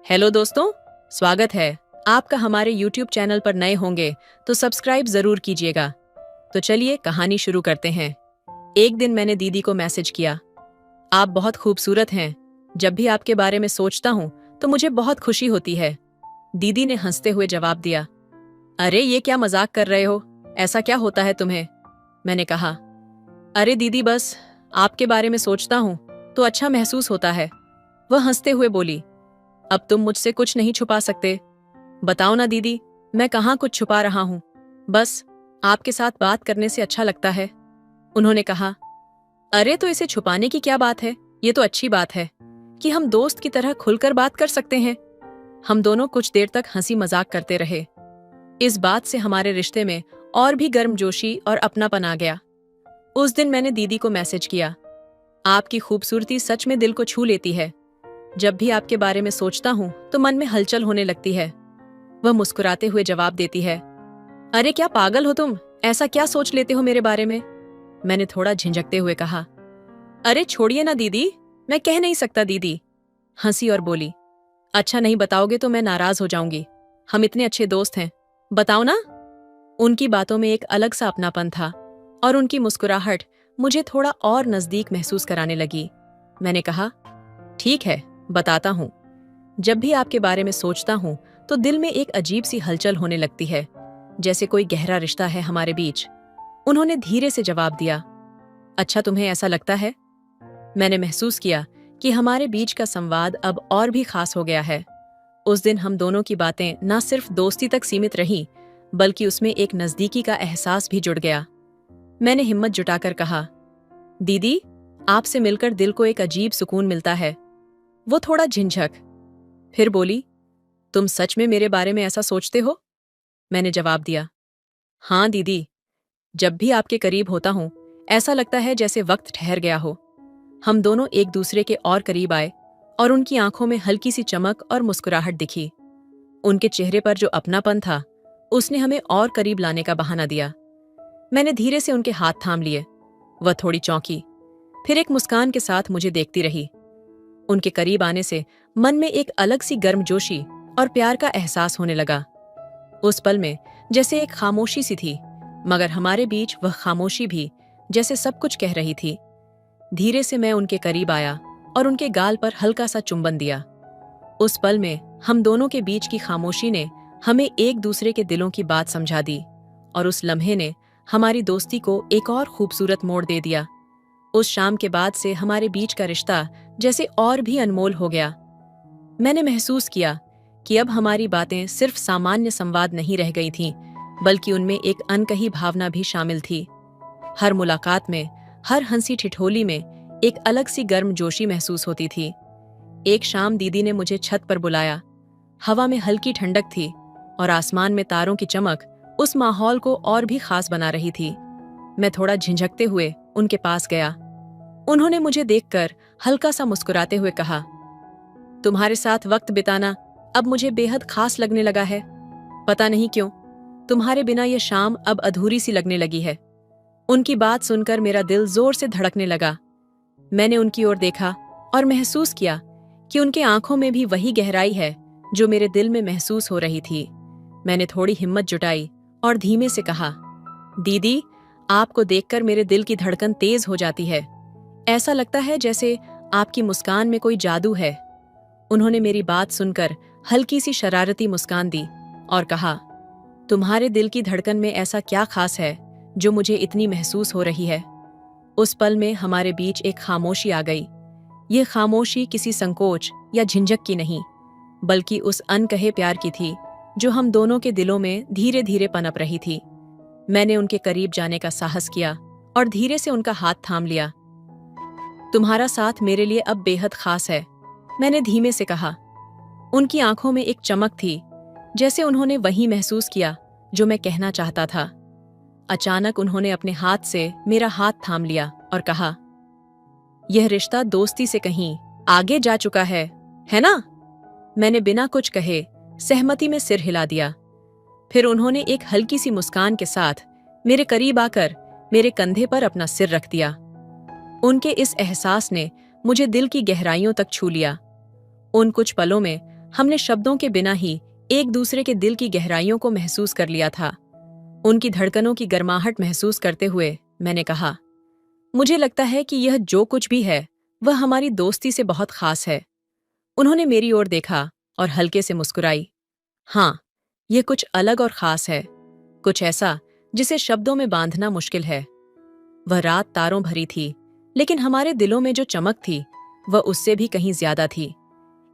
Hello दोस्तों, स्वागत है आपका हमारे YouTube चैनल पर। नए होंगे तो सब्सक्राइब जरूर कीजिएगा। तो चलिए कहानी शुरू करते हैं। एक दिन मैंने दीदी को मैसेज किया, आप बहुत खूबसूरत हैं। जब भी आपके बारे में सोचता हूँ तो मुझे बहुत खुशी होती है। दीदी ने हंसते हुए जवाब दिया, अरे ये क्या मजाक कर रहे हो, ऐसा क्या होता है तुम्हें। मैंने कहा, अरे दीदी बस आपके बारे में सोचता हूँ तो अच्छा महसूस होता है। वह हंसते हुए बोली, अब तुम मुझसे कुछ नहीं छुपा सकते। बताओ ना दीदी, मैं कहाँ कुछ छुपा रहा हूँ, बस आपके साथ बात करने से अच्छा लगता है। उन्होंने कहा, अरे तो इसे छुपाने की क्या बात है, ये तो अच्छी बात है कि हम दोस्त की तरह खुलकर बात कर सकते हैं। हम दोनों कुछ देर तक हंसी मजाक करते रहे। इस बात से हमारे रिश्ते में और भी गर्मजोशी और अपनापन आ गया। उस दिन मैंने दीदी को मैसेज किया, आपकी खूबसूरती सच में दिल को छू लेती है। जब भी आपके बारे में सोचता हूँ तो मन में हलचल होने लगती है। वह मुस्कुराते हुए जवाब देती है, अरे क्या पागल हो तुम, ऐसा क्या सोच लेते हो मेरे बारे में। मैंने थोड़ा झिझकते हुए कहा, अरे छोड़िए ना दीदी, मैं कह नहीं सकता। दीदी हंसी और बोली, अच्छा नहीं बताओगे तो मैं नाराज हो जाऊंगी, हम इतने अच्छे दोस्त हैं, बताओ ना। उनकी बातों में एक अलग सा अपनापन था और उनकी मुस्कुराहट मुझे थोड़ा और नजदीक महसूस कराने लगी। मैंने कहा, ठीक है, बताता हूँ। जब भी आपके बारे में सोचता हूँ तो दिल में एक अजीब सी हलचल होने लगती है, जैसे कोई गहरा रिश्ता है हमारे बीच। उन्होंने धीरे से जवाब दिया, अच्छा तुम्हें ऐसा लगता है। मैंने महसूस किया कि हमारे बीच का संवाद अब और भी खास हो गया है। उस दिन हम दोनों की बातें न सिर्फ दोस्ती तक सीमित रहीं, बल्कि उसमें एक नजदीकी का एहसास भी जुड़ गया। मैंने हिम्मत जुटाकर कहा, दीदी आपसे मिलकर दिल को एक अजीब सुकून मिलता है। वो थोड़ा झिझक फिर बोली, तुम सच में मेरे बारे में ऐसा सोचते हो। मैंने जवाब दिया, हाँ दीदी, जब भी आपके करीब होता हूँ ऐसा लगता है जैसे वक्त ठहर गया हो। हम दोनों एक दूसरे के और करीब आए और उनकी आंखों में हल्की सी चमक और मुस्कुराहट दिखी। उनके चेहरे पर जो अपनापन था उसने हमें और करीब लाने का बहाना दिया। मैंने धीरे से उनके हाथ थाम लिए। वह थोड़ी चौंकी, फिर एक मुस्कान के साथ मुझे देखती रही। उनके करीब आने से मन में एक अलग सी गर्मजोशी और प्यार का एहसास होने लगा। उस पल में जैसे एक खामोशी सी थी, मगर हमारे बीच वह खामोशी भी जैसे सब कुछ कह रही थी। धीरे से मैं उनके करीब आया और उनके गाल पर हल्का सा चुंबन दिया। उस पल में हम दोनों के बीच की खामोशी ने हमें एक दूसरे के दिलों की बात समझा दी और उस लम्हे ने हमारी दोस्ती को एक और खूबसूरत मोड़ दे दिया। उस शाम के बाद से हमारे बीच का रिश्ता जैसे और भी अनमोल हो गया। मैंने महसूस किया कि अब हमारी बातें सिर्फ सामान्य संवाद नहीं रह गई थीं, बल्कि उनमें एक अनकही भावना भी शामिल थी। हर मुलाकात में, हर हंसी ठिठोली में एक अलग सी गर्मजोशी महसूस होती थी। एक शाम दीदी ने मुझे छत पर बुलाया। हवा में हल्की ठंडक थी और आसमान में तारों की चमक उस माहौल को और भी खास बना रही थी। मैं थोड़ा झिझकते हुए उनके पास गया। उन्होंने मुझे देखकर हल्का सा मुस्कुराते हुए कहा, तुम्हारे साथ वक्त बिताना अब मुझे बेहद खास लगने लगा है। पता नहीं क्यों, तुम्हारे बिना ये शाम अब अधूरी सी लगने लगी है। उनकी बात सुनकर मेरा दिल जोर से धड़कने लगा। मैंने उनकी ओर देखा और महसूस किया कि उनके आंखों में भी वही गहराई है जो मेरे दिल में महसूस हो रही थी। मैंने थोड़ी हिम्मत जुटाई और धीमे से कहा, दीदी आपको देखकर मेरे दिल की धड़कन तेज हो जाती है। ऐसा लगता है जैसे आपकी मुस्कान में कोई जादू है। उन्होंने मेरी बात सुनकर हल्की सी शरारती मुस्कान दी और कहा, तुम्हारे दिल की धड़कन में ऐसा क्या खास है जो मुझे इतनी महसूस हो रही है। उस पल में हमारे बीच एक खामोशी आ गई। यह खामोशी किसी संकोच या झिझक की नहीं, बल्कि उस अनकहे प्यार की थी जो हम दोनों के दिलों में धीरे धीरे पनप रही थी। मैंने उनके करीब जाने का साहस किया और धीरे से उनका हाथ थाम लिया। तुम्हारा साथ मेरे लिए अब बेहद खास है, मैंने धीमे से कहा। उनकी आंखों में एक चमक थी, जैसे उन्होंने वही महसूस किया जो मैं कहना चाहता था। अचानक उन्होंने अपने हाथ से मेरा हाथ थाम लिया और कहा, यह रिश्ता दोस्ती से कहीं आगे जा चुका है ना। मैंने बिना कुछ कहे सहमति में सिर हिला दिया। फिर उन्होंने एक हल्की सी मुस्कान के साथ मेरे करीब आकर मेरे कंधे पर अपना सिर रख दिया। उनके इस एहसास ने मुझे दिल की गहराइयों तक छू लिया। उन कुछ पलों में हमने शब्दों के बिना ही एक दूसरे के दिल की गहराइयों को महसूस कर लिया था। उनकी धड़कनों की गर्माहट महसूस करते हुए मैंने कहा, मुझे लगता है कि यह जो कुछ भी है वह हमारी दोस्ती से बहुत खास है। उन्होंने मेरी ओर देखा और हल्के से मुस्कुराई। हाँ, यह कुछ अलग और खास है, कुछ ऐसा जिसे शब्दों में बांधना मुश्किल है। वह रात तारों भरी थी, लेकिन हमारे दिलों में जो चमक थी वह उससे भी कहीं ज्यादा थी।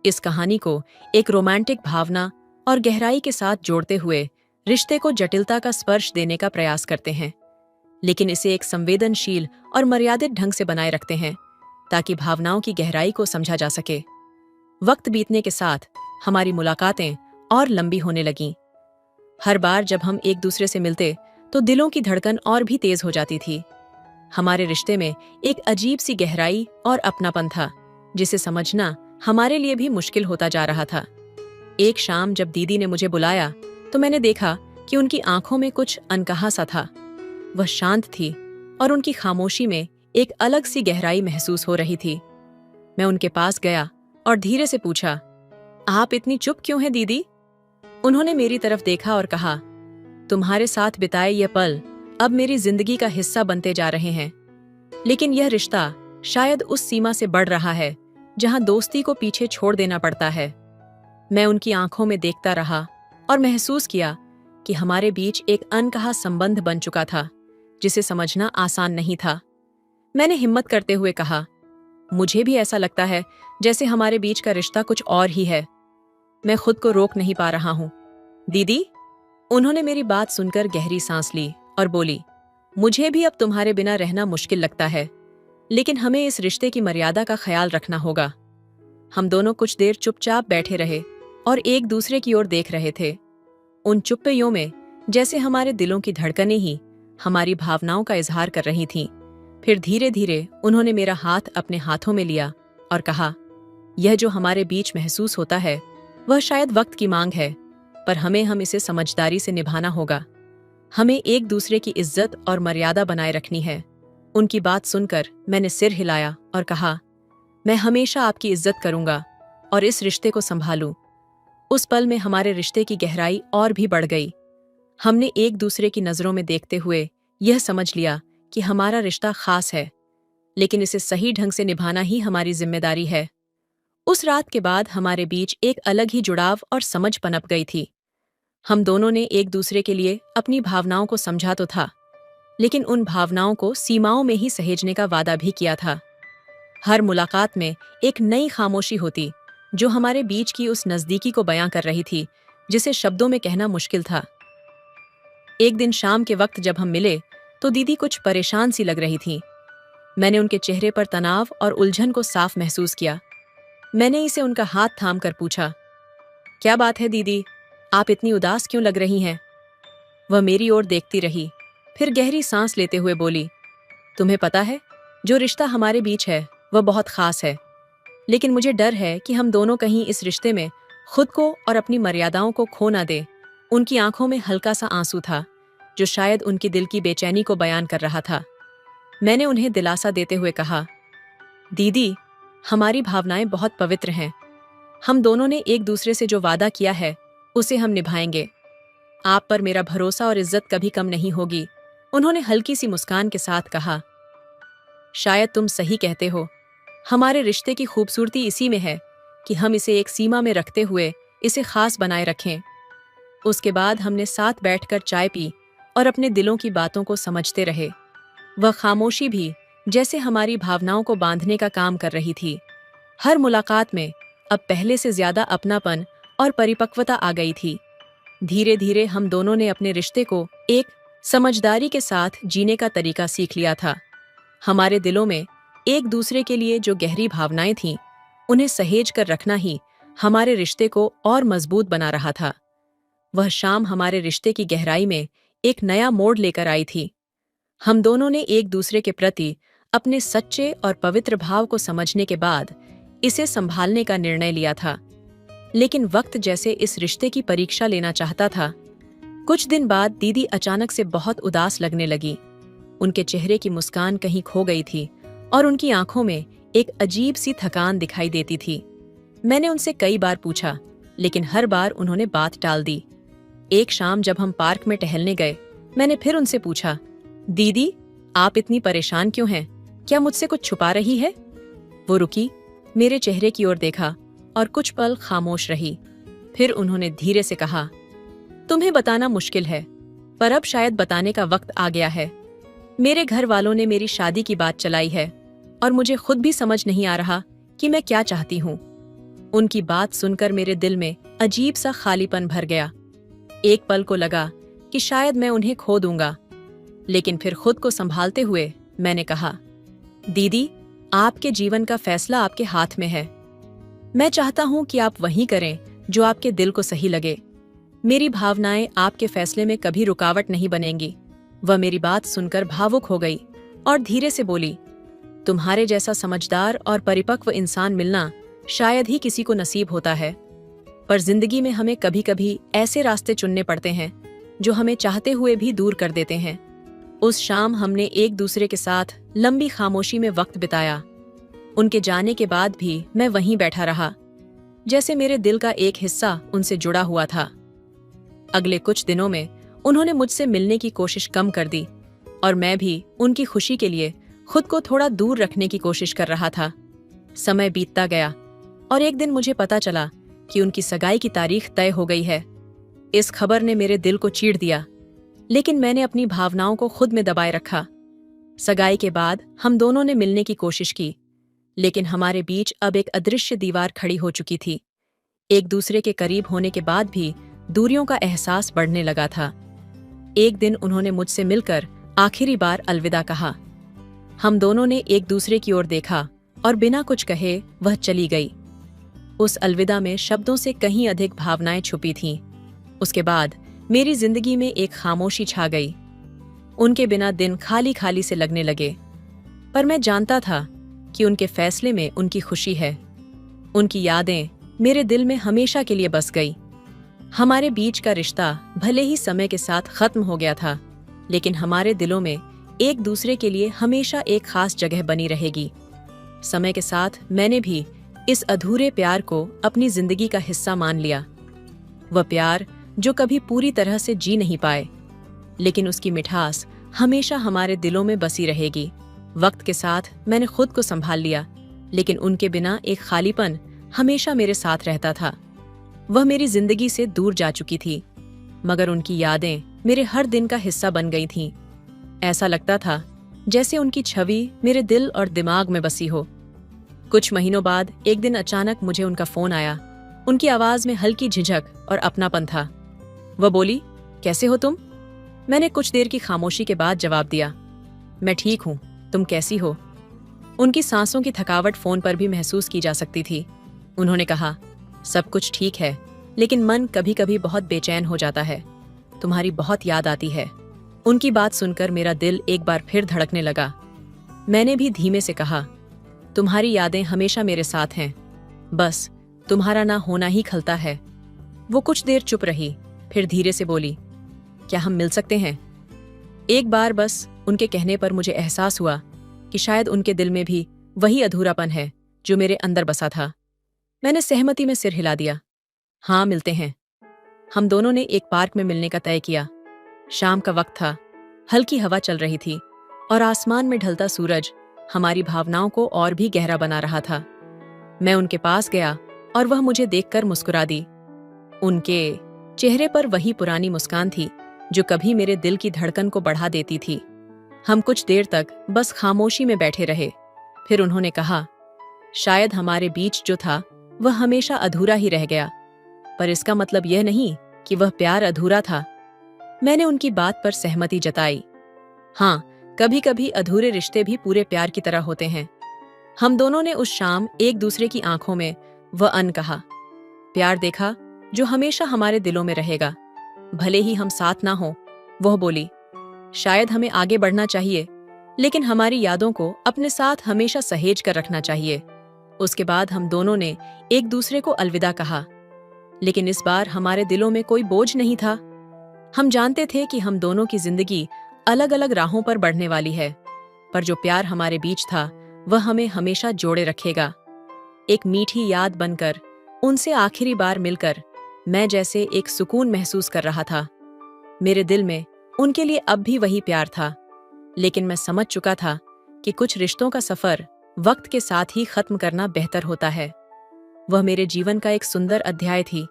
इस कहानी को एक रोमांटिक भावना और गहराई के साथ जोड़ते हुए रिश्ते को जटिलता का स्पर्श देने का प्रयास करते हैं, लेकिन इसे एक संवेदनशील और मर्यादित ढंग से बनाए रखते हैं ताकि भावनाओं की गहराई को समझा जा सके। वक्त बीतने के साथ हमारी मुलाकातें और लंबी होने लगीं। हर बार जब हम एक दूसरे से मिलते तो दिलों की धड़कन और भी तेज हो जाती थी। हमारे रिश्ते में एक अजीब सी गहराई और अपनापन था जिसे समझना हमारे लिए भी मुश्किल होता जा रहा था। एक शाम जब दीदी ने मुझे बुलाया तो मैंने देखा कि उनकी आंखों में कुछ अनकहा सा था। वह शांत थी और उनकी खामोशी में एक अलग सी गहराई महसूस हो रही थी। मैं उनके पास गया और धीरे से पूछा, आप इतनी चुप क्यों हैं दीदी? उन्होंने मेरी तरफ देखा और कहा, तुम्हारे साथ बिताए ये पल अब मेरी जिंदगी का हिस्सा बनते जा रहे हैं, लेकिन यह रिश्ता शायद उस सीमा से बढ़ रहा है जहां दोस्ती को पीछे छोड़ देना पड़ता है। मैं उनकी आंखों में देखता रहा और महसूस किया कि हमारे बीच एक अनकहा संबंध बन चुका था जिसे समझना आसान नहीं था। मैंने हिम्मत करते हुए कहा, मुझे भी ऐसा लगता है जैसे हमारे बीच का रिश्ता कुछ और ही है। मैं खुद को रोक नहीं पा रहा हूं। दीदी, उन्होंने मेरी बात सुनकर गहरी सांस ली और बोली, मुझे भी अब तुम्हारे बिना रहना मुश्किल लगता है, लेकिन हमें इस रिश्ते की मर्यादा का ख्याल रखना होगा। हम दोनों कुछ देर चुपचाप बैठे रहे और एक दूसरे की ओर देख रहे थे। उन चुप्पियों में जैसे हमारे दिलों की धड़कनें ही हमारी भावनाओं का इजहार कर रही थीं। फिर धीरे धीरे उन्होंने मेरा हाथ अपने हाथों में लिया और कहा, यह जो हमारे बीच महसूस होता है वह शायद वक्त की मांग है, पर हम इसे समझदारी से निभाना होगा। हमें एक दूसरे की इज्जत और मर्यादा बनाए रखनी है। उनकी बात सुनकर मैंने सिर हिलाया और कहा, मैं हमेशा आपकी इज्जत करूंगा और इस रिश्ते को संभालूं। उस पल में हमारे रिश्ते की गहराई और भी बढ़ गई। हमने एक दूसरे की नजरों में देखते हुए यह समझ लिया कि हमारा रिश्ता खास है, लेकिन इसे सही ढंग से निभाना ही हमारी जिम्मेदारी है। उस रात के बाद हमारे बीच एक अलग ही जुड़ाव और समझ पनप गई थी। हम दोनों ने एक दूसरे के लिए अपनी भावनाओं को समझा तो था, लेकिन उन भावनाओं को सीमाओं में ही सहेजने का वादा भी किया था। हर मुलाकात में एक नई खामोशी होती जो हमारे बीच की उस नजदीकी को बयां कर रही थी जिसे शब्दों में कहना मुश्किल था। एक दिन शाम के वक्त जब हम मिले तो दीदी कुछ परेशान सी लग रही थी। मैंने उनके चेहरे पर तनाव और उलझन को साफ महसूस किया। मैंने इसे उनका हाथ थाम कर पूछा, क्या बात है दीदी, आप इतनी उदास क्यों लग रही हैं? वह मेरी ओर देखती रही, फिर गहरी सांस लेते हुए बोली, तुम्हें पता है, जो रिश्ता हमारे बीच है वह बहुत खास है, लेकिन मुझे डर है कि हम दोनों कहीं इस रिश्ते में खुद को और अपनी मर्यादाओं को खो ना दें। उनकी आंखों में हल्का सा आंसू था जो शायद उनकी दिल की बेचैनी को बयान कर रहा था। मैंने उन्हें दिलासा देते हुए कहा, दीदी, हमारी भावनाएं बहुत पवित्र हैं। हम दोनों ने एक दूसरे से जो वादा किया है उसे हम निभाएंगे। आप पर मेरा भरोसा और इज्जत कभी कम नहीं होगी। उन्होंने हल्की सी मुस्कान के साथ कहा, शायद तुम सही कहते हो। हमारे रिश्ते की खूबसूरती इसी में है कि हम इसे एक सीमा में रखते हुए इसे खास बनाए रखें। उसके बाद हमने साथ बैठकर चाय पी और अपने दिलों की बातों को समझते रहे। वह खामोशी भी जैसे हमारी भावनाओं को बांधने का काम कर रही थी। हर मुलाकात में अब पहले से ज्यादा अपनापन और परिपक्वता आ गई थी। धीरे धीरे हम दोनों ने अपने रिश्ते को एक समझदारी के साथ जीने का तरीका सीख लिया था। हमारे दिलों में एक दूसरे के लिए जो गहरी भावनाएं थीं, उन्हें सहेज कर रखना ही हमारे रिश्ते को और मजबूत बना रहा था। वह शाम हमारे रिश्ते की गहराई में एक नया मोड़ लेकर आई थी। हम दोनों ने एक दूसरे के प्रति अपने सच्चे और पवित्र भाव को समझने के बाद इसे संभालने का निर्णय लिया था। लेकिन वक्त जैसे इस रिश्ते की परीक्षा लेना चाहता था। कुछ दिन बाद दीदी अचानक से बहुत उदास लगने लगी। उनके चेहरे की मुस्कान कहीं खो गई थी और उनकी आंखों में एक अजीब सी थकान दिखाई देती थी। मैंने उनसे कई बार पूछा, लेकिन हर बार उन्होंने बात टाल दी। एक शाम जब हम पार्क में टहलने गए, मैंने फिर उनसे पूछा, दीदी, आप इतनी परेशान क्यों हैं? क्या मुझसे कुछ छुपा रही है? वो रुकी, मेरे चेहरे की ओर देखा और कुछ पल खामोश रही। फिर उन्होंने धीरे से कहा, तुम्हें बताना मुश्किल है, पर अब शायद बताने का वक्त आ गया है। मेरे घर वालों ने मेरी शादी की बात चलाई है और मुझे खुद भी समझ नहीं आ रहा कि मैं क्या चाहती हूँ। उनकी बात सुनकर मेरे दिल में अजीब सा खालीपन भर गया। एक पल को लगा कि शायद मैं उन्हें खो दूंगा, लेकिन फिर खुद को संभालते हुए मैंने कहा, दीदी, आपके जीवन का फैसला आपके हाथ में है। मैं चाहता हूं कि आप वही करें जो आपके दिल को सही लगे। मेरी भावनाएं आपके फैसले में कभी रुकावट नहीं बनेंगी। वह मेरी बात सुनकर भावुक हो गई और धीरे से बोली, तुम्हारे जैसा समझदार और परिपक्व इंसान मिलना शायद ही किसी को नसीब होता है, पर जिंदगी में हमें कभी कभी ऐसे रास्ते चुनने पड़ते हैं जो हमें चाहते हुए भी दूर कर देते हैं। उस शाम हमने एक दूसरे के साथ लंबी खामोशी में वक्त बिताया। उनके जाने के बाद भी मैं वहीं बैठा रहा, जैसे मेरे दिल का एक हिस्सा उनसे जुड़ा हुआ था। अगले कुछ दिनों में उन्होंने मुझसे मिलने की कोशिश कम कर दी और मैं भी उनकी खुशी के लिए खुद को थोड़ा दूर रखने की कोशिश कर रहा था। समय बीतता गया और एक दिन मुझे पता चला कि उनकी सगाई की तारीख तय हो गई है। इस खबर ने मेरे दिल को चीर दिया, लेकिन मैंने अपनी भावनाओं को खुद में दबाए रखा। सगाई के बाद हम दोनों ने मिलने की कोशिश की, लेकिन हमारे बीच अब एक अदृश्य दीवार खड़ी हो चुकी थी। एक दूसरे के करीब होने के बाद भी दूरियों का एहसास बढ़ने लगा था। एक दिन उन्होंने मुझसे मिलकर आखिरी बार अलविदा कहा। हम दोनों ने एक दूसरे की ओर देखा और बिना कुछ कहे वह चली गई। उस अलविदा में शब्दों से कहीं अधिक भावनाएं छुपी थीं। उसके बाद मेरी जिंदगी में एक खामोशी छा गई। उनके बिना दिन खाली खाली से लगने लगे, पर मैं जानता था कि उनके फैसले में उनकी खुशी है। उनकी यादें मेरे दिल में हमेशा के लिए बस गई। हमारे बीच का रिश्ता भले ही समय के साथ खत्म हो गया था, लेकिन हमारे दिलों में एक दूसरे के लिए हमेशा एक खास जगह बनी रहेगी। समय के साथ मैंने भी इस अधूरे प्यार को अपनी जिंदगी का हिस्सा मान लिया। वह प्यार जो कभी पूरी तरह से जी नहीं पाए, लेकिन उसकी मिठास हमेशा हमारे दिलों में बसी रहेगी। वक्त के साथ मैंने खुद को संभाल लिया, लेकिन उनके बिना एक खालीपन हमेशा मेरे साथ रहता था। वह मेरी जिंदगी से दूर जा चुकी थी, मगर उनकी यादें मेरे हर दिन का हिस्सा बन गई थीं। ऐसा लगता था जैसे उनकी छवि मेरे दिल और दिमाग में बसी हो। कुछ महीनों बाद एक दिन अचानक मुझे उनका फोन आया। उनकी आवाज में हल्की झिझक और अपनापन था। वह बोली, कैसे हो तुम? मैंने कुछ देर की खामोशी के बाद जवाब दिया, मैं ठीक हूँ, तुम कैसी हो? उनकी सांसों की थकावट फोन पर भी महसूस की जा सकती थी। उन्होंने कहा, सब कुछ ठीक है, लेकिन मन कभी कभी बहुत बेचैन हो जाता है। तुम्हारी बहुत याद आती है। उनकी बात सुनकर मेरा दिल एक बार फिर धड़कने लगा। मैंने भी धीमे से कहा, तुम्हारी यादें हमेशा मेरे साथ हैं, बस तुम्हारा ना होना ही खलता है। वो कुछ देर चुप रही, फिर धीरे से बोली, क्या हम मिल सकते हैं? एक बार बस उनके कहने पर मुझे एहसास हुआ कि शायद उनके दिल में भी वही अधूरापन है जो मेरे अंदर बसा था। मैंने सहमति में सिर हिला दिया। हाँ, मिलते हैं। हम दोनों ने एक पार्क में मिलने का तय किया। शाम का वक्त था, हल्की हवा चल रही थी और आसमान में ढलता सूरज हमारी भावनाओं को और भी गहरा बना रहा था। मैं उनके पास गया और वह मुझे देखकर मुस्कुरा दी। उनके चेहरे पर वही पुरानी मुस्कान थी जो कभी मेरे दिल की धड़कन को बढ़ा देती थी। हम कुछ देर तक बस खामोशी में बैठे रहे। फिर उन्होंने कहा, शायद हमारे बीच जो था वह हमेशा अधूरा ही रह गया, पर इसका मतलब यह नहीं कि वह प्यार अधूरा था। मैंने उनकी बात पर सहमति जताई। हाँ, कभी कभी अधूरे रिश्ते भी पूरे प्यार की तरह होते हैं। हम दोनों ने उस शाम एक दूसरे की आंखों में वह अन कहा, प्यार देखा जो हमेशा हमारे दिलों में रहेगा, भले ही हम साथ ना हो। वह बोली, शायद हमें आगे बढ़ना चाहिए, लेकिन हमारी यादों को अपने साथ हमेशा सहेज कर रखना चाहिए। उसके बाद हम दोनों ने एक दूसरे को अलविदा कहा, लेकिन इस बार हमारे दिलों में कोई बोझ नहीं था। हम जानते थे कि हम दोनों की जिंदगी अलग अलग राहों पर बढ़ने वाली है, पर जो प्यार हमारे बीच था वह हमें हमेशा जोड़े रखेगा। एक मीठी याद बनकर उनसे आखिरी बार मिलकर मैं जैसे एक सुकून महसूस कर रहा था। मेरे दिल में उनके लिए अब भी वही प्यार था, लेकिन मैं समझ चुका था कि कुछ रिश्तों का सफर वक्त के साथ ही खत्म करना बेहतर होता है। वह मेरे जीवन का एक सुंदर अध्याय थी,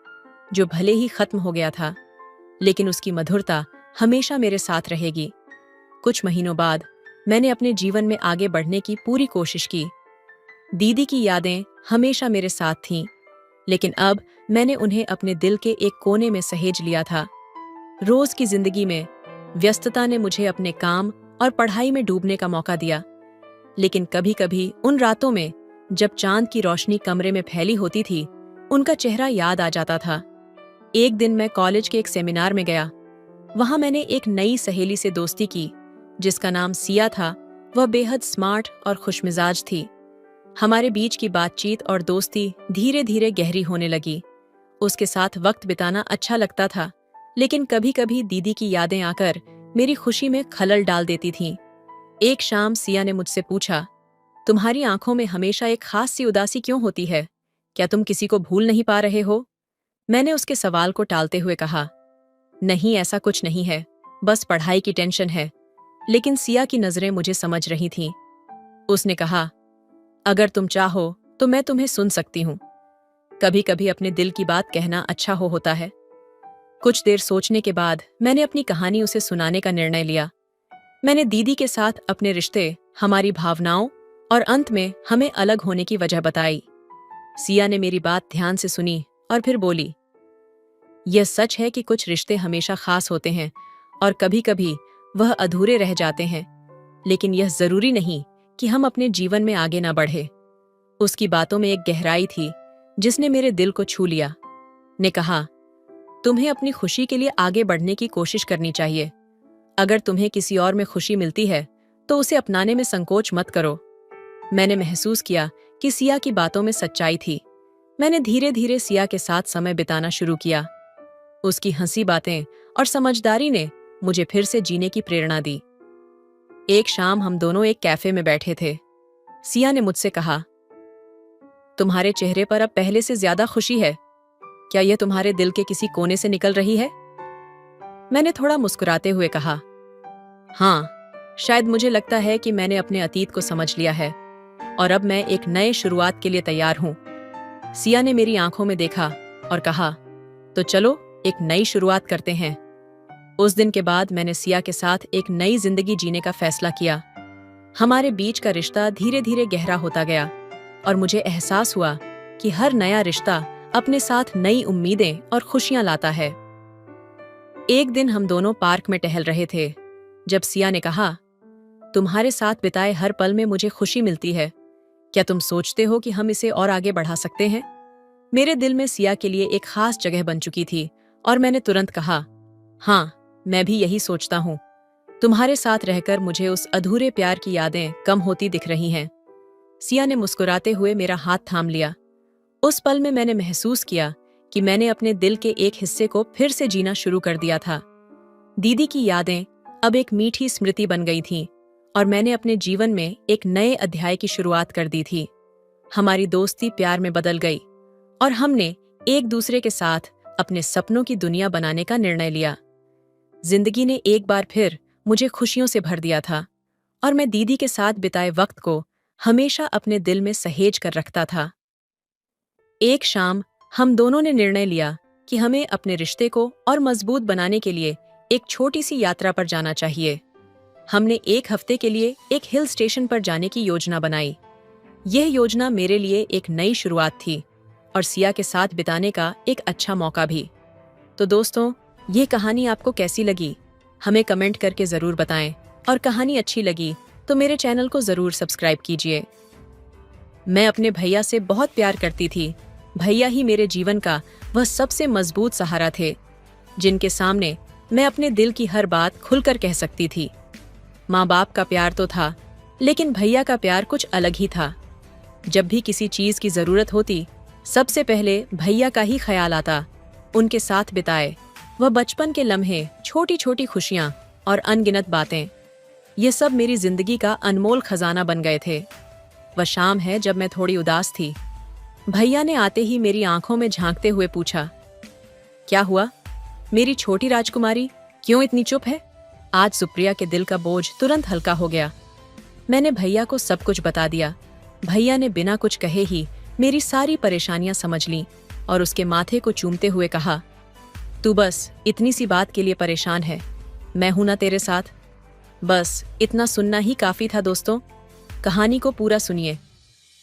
जो भले ही खत्म हो गया था, लेकिन उसकी मधुरता हमेशा मेरे साथ रहेगी। कुछ महीनों बाद मैंने अपने जीवन में आगे बढ़ने की पूरी कोशिश की। दीदी की यादें हमेशा मेरे साथ थीं, लेकिन अब मैंने उन्हें अपने दिल के एक कोने में सहेज लिया था। रोज की जिंदगी में व्यस्तता ने मुझे अपने काम और पढ़ाई में डूबने का मौका दिया, लेकिन कभी कभी उन रातों में जब चांद की रोशनी कमरे में फैली होती थी, उनका चेहरा याद आ जाता था। एक दिन मैं कॉलेज के एक सेमिनार में गया। वहां मैंने एक नई सहेली से दोस्ती की, जिसका नाम सिया था। वह बेहद स्मार्ट और खुशमिजाज थी। हमारे बीच की बातचीत और दोस्ती धीरे धीरे गहरी होने लगी। उसके साथ वक्त बिताना अच्छा लगता था, लेकिन कभी कभी दीदी की यादें आकर मेरी खुशी में खलल डाल देती थीं। एक शाम सिया ने मुझसे पूछा, तुम्हारी आंखों में हमेशा एक खास सी उदासी क्यों होती है? क्या तुम किसी को भूल नहीं पा रहे हो? मैंने उसके सवाल को टालते हुए कहा, नहीं, ऐसा कुछ नहीं है, बस पढ़ाई की टेंशन है। लेकिन सिया की नजरें मुझे समझ रही थीं। उसने कहा, अगर तुम चाहो तो मैं तुम्हें सुन सकती हूं। कभी कभी अपने दिल की बात कहना अच्छा होता है। कुछ देर सोचने के बाद मैंने अपनी कहानी उसे सुनाने का निर्णय लिया। मैंने दीदी के साथ अपने रिश्ते, हमारी भावनाओं और अंत में हमें अलग होने की वजह बताई। सिया ने मेरी बात ध्यान से सुनी और फिर बोली, यह सच है कि कुछ रिश्ते हमेशा खास होते हैं और कभी कभी वह अधूरे रह जाते हैं, लेकिन यह जरूरी नहीं कि हम अपने जीवन में आगे ना बढ़े। उसकी बातों में एक गहराई थी जिसने मेरे दिल को छू लिया। ने कहा, तुम्हें अपनी खुशी के लिए आगे बढ़ने की कोशिश करनी चाहिए। अगर तुम्हें किसी और में खुशी मिलती है तो उसे अपनाने में संकोच मत करो। मैंने महसूस किया कि सिया की बातों में सच्चाई थी। मैंने धीरे धीरे सिया के साथ समय बिताना शुरू किया। उसकी हंसी बातें और समझदारी ने मुझे फिर से जीने की प्रेरणा दी। एक शाम हम दोनों एक कैफे में बैठे थे। सिया ने मुझसे कहा, तुम्हारे चेहरे पर अब पहले से ज्यादा खुशी है। क्या यह तुम्हारे दिल के किसी कोने से निकल रही है? मैंने थोड़ा मुस्कुराते हुए कहा, हाँ, शायद मुझे लगता है कि मैंने अपने अतीत को समझ लिया है और अब मैं एक नए शुरुआत के लिए तैयार हूं। सिया ने मेरी आंखों में देखा और कहा, तो चलो एक नई शुरुआत करते हैं। उस दिन के बाद मैंने सिया के साथ एक नई जिंदगी जीने का फैसला किया। हमारे बीच का रिश्ता धीरे धीरे गहरा होता गया और मुझे एहसास हुआ कि हर नया रिश्ता अपने साथ नई उम्मीदें और खुशियां लाता है। एक दिन हम दोनों पार्क में टहल रहे थे जब सिया ने कहा, तुम्हारे साथ बिताए हर पल में मुझे खुशी मिलती है। क्या तुम सोचते हो कि हम इसे और आगे बढ़ा सकते हैं? मेरे दिल में सिया के लिए एक खास जगह बन चुकी थी और मैंने तुरंत कहा, हाँ, मैं भी यही सोचता हूँ। तुम्हारे साथ रहकर मुझे उस अधूरे प्यार की यादें कम होती दिख रही हैं। सिया ने मुस्कुराते हुए मेरा हाथ थाम लिया। उस पल में मैंने महसूस किया कि मैंने अपने दिल के एक हिस्से को फिर से जीना शुरू कर दिया था। दीदी की यादें अब एक मीठी स्मृति बन गई थीं और मैंने अपने जीवन में एक नए अध्याय की शुरुआत कर दी थी। हमारी दोस्ती प्यार में बदल गई और हमने एक दूसरे के साथ अपने सपनों की दुनिया बनाने का निर्णय लिया। जिंदगी ने एक बार फिर मुझे खुशियों से भर दिया था और मैं दीदी के साथ बिताए वक्त को हमेशा अपने दिल में सहेज कर रखता था। एक शाम हम दोनों ने निर्णय लिया कि हमें अपने रिश्ते को और मजबूत बनाने के लिए एक छोटी सी यात्रा पर जाना चाहिए। हमने एक हफ्ते के लिए एक हिल स्टेशन पर जाने की योजना बनाई। यह योजना मेरे लिए एक नई शुरुआत थी और सिया के साथ बिताने का एक अच्छा मौका भी। तो दोस्तों, ये कहानी आपको कैसी लगी? हमें कमेंट करके ज़रूर बताएं और कहानी अच्छी लगी तो मेरे चैनल को ज़रूर सब्सक्राइब कीजिए। मैं अपने भैया से बहुत प्यार करती थी। भैया ही मेरे जीवन का वह सबसे मजबूत सहारा थे, जिनके सामने मैं अपने दिल की हर बात खुलकर कह सकती थी। माँ बाप का प्यार तो था, लेकिन भैया का प्यार कुछ अलग ही था। जब भी किसी चीज़ की ज़रूरत होती, सबसे पहले भैया का ही ख्याल आता। उनके साथ बिताए वह बचपन के लम्हे, छोटी छोटी खुशियाँ और अनगिनत बातें, ये सब मेरी जिंदगी का अनमोल खजाना बन गए थे। वह शाम है जब मैं थोड़ी उदास थी। भैया ने आते ही मेरी आंखों में झांकते हुए पूछा, क्या हुआ मेरी छोटी राजकुमारी, क्यों इतनी चुप है? आज सुप्रिया के दिल का बोझ तुरंत हल्का हो गया। मैंने भैया को सब कुछ बता दिया। भैया ने बिना कुछ कहे ही मेरी सारी परेशानियां समझ लीं और उसके माथे को चूमते हुए कहा, तू बस इतनी सी बात के लिए परेशान है, मैं हूं ना तेरे साथ। बस इतना सुनना ही काफी था दोस्तों। कहानी को पूरा सुनिए,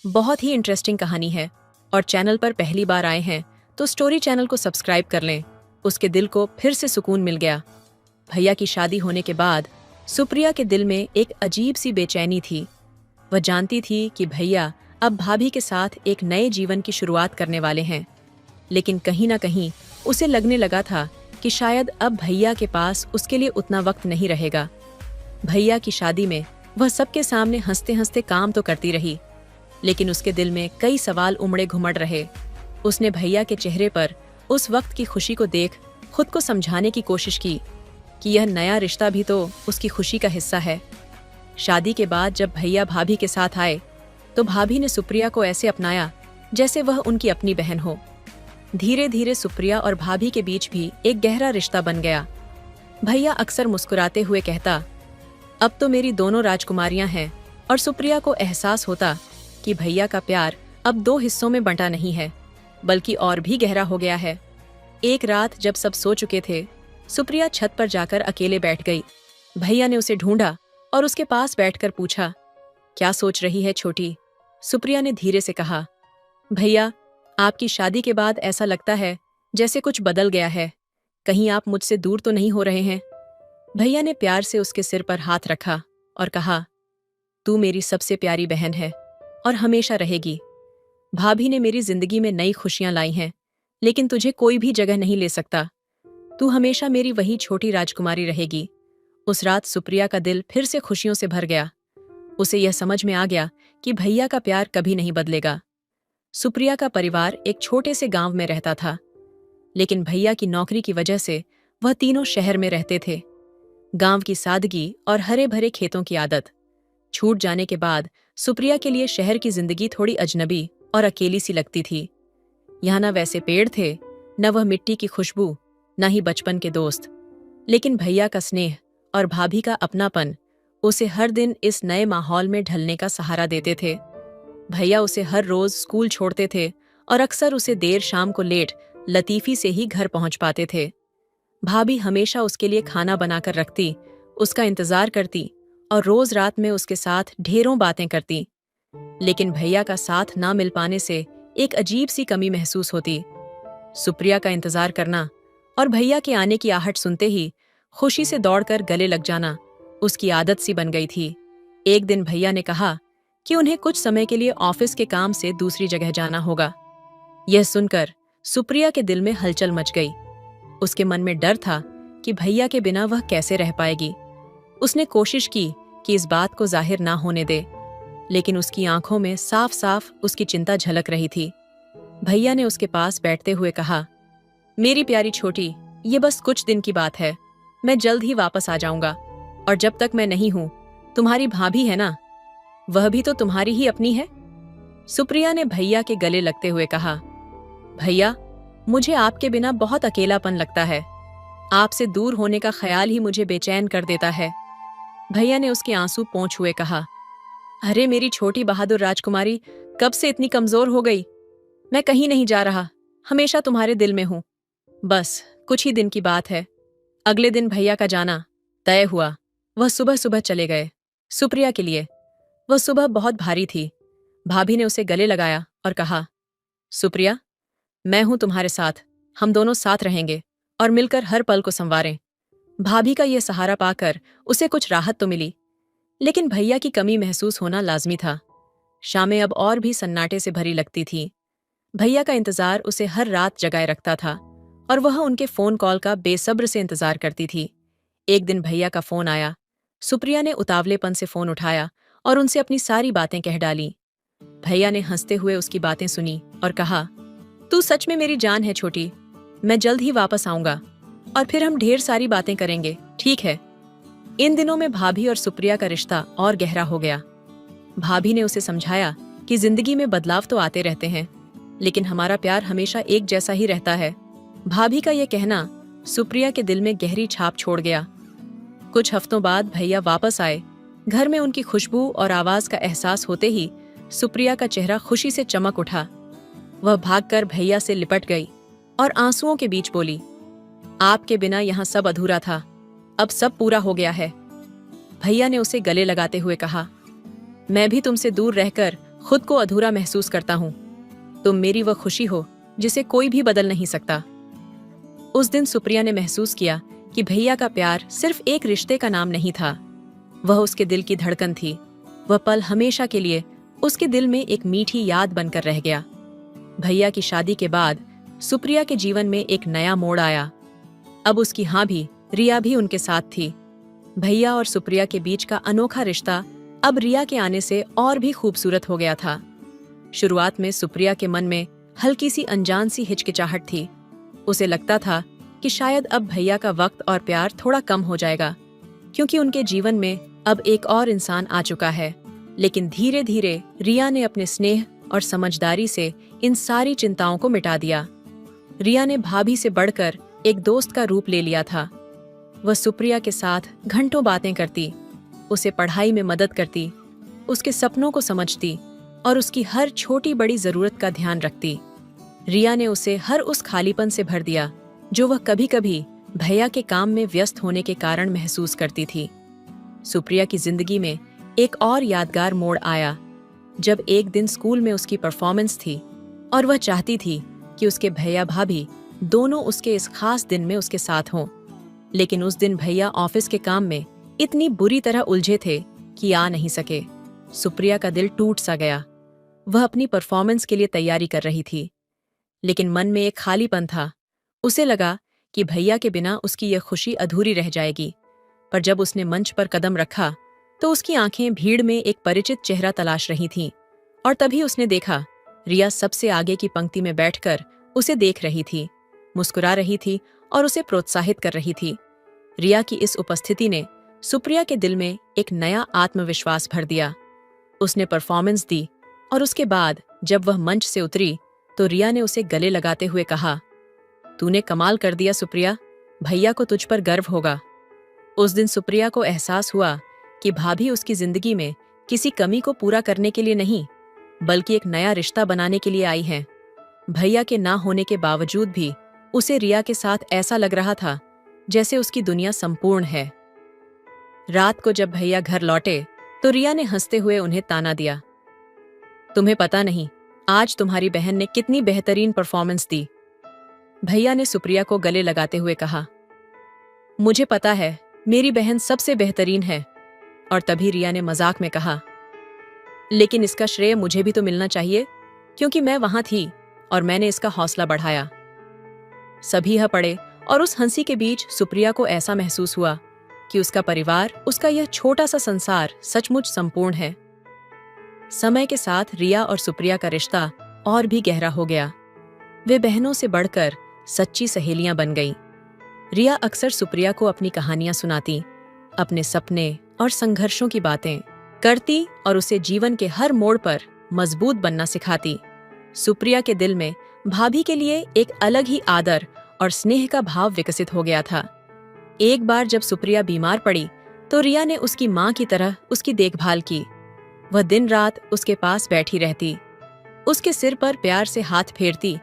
बहुत ही इंटरेस्टिंग कहानी है। और चैनल पर पहली बार आए हैं तो स्टोरी चैनल को सब्सक्राइब कर लें। उसके दिल को फिर से सुकून मिल गया। भैया की शादी होने के बाद सुप्रिया के दिल में एक अजीब सी बेचैनी थी। वह जानती थी कि भैया अब भाभी के साथ एक नए जीवन की शुरुआत करने वाले हैं, लेकिन कहीं ना कहीं उसे लगने लगा था कि शायद अब भैया के पास उसके लिए उतना वक्त नहीं रहेगा। भैया की शादी में वह सबके सामने हंसते हंसते काम तो करती रही, लेकिन उसके दिल में कई सवाल उमड़े घुमड़ रहे। उसने भैया के चेहरे पर उस वक्त की खुशी को देख खुद को समझाने की कोशिश की कि यह नया रिश्ता भी तो उसकी खुशी का हिस्सा है। शादी के बाद जब भैया भाभी के साथ आए तो भाभी ने सुप्रिया को ऐसे अपनाया जैसे वह उनकी अपनी बहन हो। धीरे धीरे सुप्रिया और भाभी के बीच भी एक गहरा रिश्ता बन गया। भैया अक्सर मुस्कुराते हुए कहता, अब तो मेरी दोनों राजकुमारियां हैं, और सुप्रिया को एहसास होता कि भैया का प्यार अब दो हिस्सों में बंटा नहीं है, बल्कि और भी गहरा हो गया है। एक रात जब सब सो चुके थे, सुप्रिया छत पर जाकर अकेले बैठ गई। भैया ने उसे ढूंढा और उसके पास बैठकर पूछा, क्या सोच रही है छोटी? सुप्रिया ने धीरे से कहा, भैया आपकी शादी के बाद ऐसा लगता है जैसे कुछ बदल गया है। कहीं आप मुझसे दूर तो नहीं हो रहे हैं? भैया ने प्यार से उसके सिर पर हाथ रखा और कहा, तू मेरी सबसे प्यारी बहन है और हमेशा रहेगी। भाभी ने मेरी जिंदगी में नई खुशियां लाई हैं, लेकिन तुझे कोई भी जगह नहीं ले सकता। तू हमेशा मेरी वही छोटी राजकुमारी रहेगी। उस रात सुप्रिया का दिल फिर से खुशियों से भर गया। उसे यह समझ में आ गया कि भैया का प्यार कभी नहीं बदलेगा। सुप्रिया का परिवार एक छोटे से गांव में रहता था, लेकिन भैया की नौकरी की वजह से वह तीनों शहर में रहते थे। गांव की सादगी और हरे भरे खेतों की आदत छूट जाने के बाद सुप्रिया के लिए शहर की जिंदगी थोड़ी अजनबी और अकेली सी लगती थी। यहाँ न वैसे पेड़ थे, न वह मिट्टी की खुशबू, न ही बचपन के दोस्त, लेकिन भैया का स्नेह और भाभी का अपनापन उसे हर दिन इस नए माहौल में ढलने का सहारा देते थे। भैया उसे हर रोज स्कूल छोड़ते थे और अक्सर उसे देर शाम को लेट लतीफी से ही घर पहुंच पाते थे। भाभी हमेशा उसके लिए खाना बनाकर रखती, उसका इंतजार करती और रोज रात में उसके साथ ढेरों बातें करती। लेकिन भैया का साथ ना मिल पाने से एक अजीब सी कमी महसूस होती। सुप्रिया का इंतजार करना और भैया के आने की आहट सुनते ही खुशी से दौड़कर गले लग जाना उसकी आदत सी बन गई थी। एक दिन भैया ने कहा कि उन्हें कुछ समय के लिए ऑफिस के काम से दूसरी जगह जाना होगा। यह सुनकर सुप्रिया के दिल में हलचल मच गई। उसके मन में डर था कि भैया के बिना वह कैसे रह पाएगी। उसने कोशिश की कि इस बात को जाहिर ना होने दे, लेकिन उसकी आंखों में साफ साफ उसकी चिंता झलक रही थी। भैया ने उसके पास बैठते हुए कहा, मेरी प्यारी छोटी, ये बस कुछ दिन की बात है, मैं जल्द ही वापस आ जाऊंगा। और जब तक मैं नहीं हूं, तुम्हारी भाभी है ना, वह भी तो तुम्हारी ही अपनी है। सुप्रिया ने भैया के गले लगते हुए कहा, भैया मुझे आपके बिना बहुत अकेलापन लगता है। आपसे दूर होने का ख्याल ही मुझे बेचैन कर देता है। भैया ने उसके आंसू पोंछ हुए कहा, अरे मेरी छोटी बहादुर राजकुमारी, कब से इतनी कमजोर हो गई? मैं कहीं नहीं जा रहा, हमेशा तुम्हारे दिल में हूं। बस कुछ ही दिन की बात है। अगले दिन भैया का जाना तय हुआ। वह सुबह सुबह चले गए। सुप्रिया के लिए वह सुबह बहुत भारी थी। भाभी ने उसे गले लगाया और कहा, सुप्रिया, मैं हूं तुम्हारे साथ, हम दोनों साथ रहेंगे और मिलकर हर पल को संवारें। भाभी का यह सहारा पाकर उसे कुछ राहत तो मिली, लेकिन भैया की कमी महसूस होना लाजमी था। शामें अब और भी सन्नाटे से भरी लगती थी। भैया का इंतजार उसे हर रात जगाए रखता था और वह उनके फोन कॉल का बेसब्र से इंतजार करती थी। एक दिन भैया का फोन आया। सुप्रिया ने उतावलेपन से फोन उठाया और उनसे अपनी सारी बातें कह डाली। भैया ने हंसते हुए उसकी बातें सुनी और कहा, तू सच में मेरी जान है छोटी, मैं जल्द ही वापस आऊंगा और फिर हम ढेर सारी बातें करेंगे, ठीक है? इन दिनों में भाभी और सुप्रिया का रिश्ता और गहरा हो गया। भाभी ने उसे समझाया कि जिंदगी में बदलाव तो आते रहते हैं, लेकिन हमारा प्यार हमेशा एक जैसा ही रहता है। भाभी का यह कहना सुप्रिया के दिल में गहरी छाप छोड़ गया। कुछ हफ्तों बाद भैया वापस आए। घर में उनकी खुशबू और आवाज का एहसास होते ही सुप्रिया का चेहरा खुशी से चमक उठा। वह भागकर भैया से लिपट गई और आंसुओं के बीच बोली, आपके बिना यहाँ सब अधूरा था, अब सब पूरा हो गया है। भैया ने उसे गले लगाते हुए कहा, मैं भी तुमसे दूर रहकर खुद को अधूरा महसूस करता हूँ। तुम मेरी वह खुशी हो जिसे कोई भी बदल नहीं सकता। उस दिन सुप्रिया ने महसूस किया कि भैया का प्यार सिर्फ एक रिश्ते का नाम नहीं था, वह उसके दिल की धड़कन थी। वह पल हमेशा के लिए उसके दिल में एक मीठी याद बनकर रह गया। भैया की शादी के बाद सुप्रिया के जीवन में एक नया मोड़ आया। अब उसकी हाँ भी, रिया भी उनके साथ थी। भैया और सुप्रिया के बीच का अनोखा रिश्ता अब रिया के आने से और भी खूबसूरत हो गया था। शुरुआत में सुप्रिया के मन में हल्की सी अनजान सी हिचकिचाहट थी। उसे लगता था कि शायद अब भैया का वक्त और प्यार थोड़ा कम हो जाएगा, क्योंकि उनके जीवन में अब एक और इंसान आ चुका है। लेकिन धीरे धीरे रिया ने अपने स्नेह और समझदारी से इन सारी चिंताओं को मिटा दिया। रिया ने भाभी से बढ़कर एक दोस्त का रूप ले लिया था। वह सुप्रिया के साथ घंटों बातें करती, उसे पढ़ाई में मदद करती, उसके सपनों को समझती और उसकी हर छोटी बड़ी जरूरत का ध्यान रखती। रिया ने उसे हर उस खालीपन से भर दिया जो वह कभी कभी भैया के काम में व्यस्त होने के कारण महसूस करती थी। सुप्रिया की जिंदगी में एक और यादगार मोड़ आया जब एक दिन स्कूल में उसकी परफॉर्मेंस थी और वह चाहती थी कि उसके भैया भाभी दोनों उसके इस खास दिन में उसके साथ हों। लेकिन उस दिन भैया ऑफिस के काम में इतनी बुरी तरह उलझे थे कि आ नहीं सके। सुप्रिया का दिल टूट सा गया। वह अपनी परफॉर्मेंस के लिए तैयारी कर रही थी, लेकिन मन में एक खालीपन था। उसे लगा कि भैया के बिना उसकी यह खुशी अधूरी रह जाएगी। पर जब उसने मंच पर कदम रखा तो उसकी आंखें भीड़ में एक परिचित चेहरा तलाश रही थीं, और तभी उसने देखा रिया सबसे आगे की पंक्ति में बैठकर उसे देख रही थी, मुस्कुरा रही थी और उसे प्रोत्साहित कर रही थी। रिया की इस उपस्थिति ने सुप्रिया के दिल में एक नया आत्मविश्वास भर दिया। उसने परफॉर्मेंस दी और उसके बाद जब वह मंच से उतरी तो रिया ने उसे गले लगाते हुए कहा, तूने कमाल कर दिया सुप्रिया, भैया को तुझ पर गर्व होगा। उस दिन सुप्रिया को एहसास हुआ कि भाभी उसकी जिंदगी में किसी कमी को पूरा करने के लिए नहीं, बल्कि एक नया रिश्ता बनाने के लिए आई हैं। भैया के ना होने के बावजूद भी उसे रिया के साथ ऐसा लग रहा था जैसे उसकी दुनिया संपूर्ण है। रात को जब भैया घर लौटे तो रिया ने हंसते हुए उन्हें ताना दिया, तुम्हें पता नहीं आज तुम्हारी बहन ने कितनी बेहतरीन परफॉर्मेंस दी। भैया ने सुप्रिया को गले लगाते हुए कहा, मुझे पता है मेरी बहन सबसे बेहतरीन है। और तभी रिया ने मजाक में कहा, लेकिन इसका श्रेय मुझे भी तो मिलना चाहिए, क्योंकि मैं वहां थी और मैंने इसका हौसला बढ़ाया। सभी ह पड़े और उस हंसी के बीच सुप्रिया को ऐसा महसूस हुआ कि उसका परिवार, उसका यह छोटा सा संसार सचमुच संपूर्ण है। समय के साथ रिया और सुप्रिया का रिश्ता और भी गहरा हो गया। वे बहनों से बढ़कर सच्ची सहेलियां बन गईं। रिया अक्सर सुप्रिया को अपनी कहानियां सुनाती, अपने सपने और संघर्षों की बातें करती और उसे जीवन के हर मोड़ पर मजबूत बनना सिखाती। सुप्रिया के दिल में भाभी के लिए एक अलग ही आदर और स्नेह का भाव विकसित हो गया था। एक बार जब सुप्रिया बीमार पड़ी तो रिया ने उसकी मां की तरह उसकी देखभाल की। वह दिन रात उसके पास बैठी रहती, उसके सिर पर प्यार से हाथ फेरती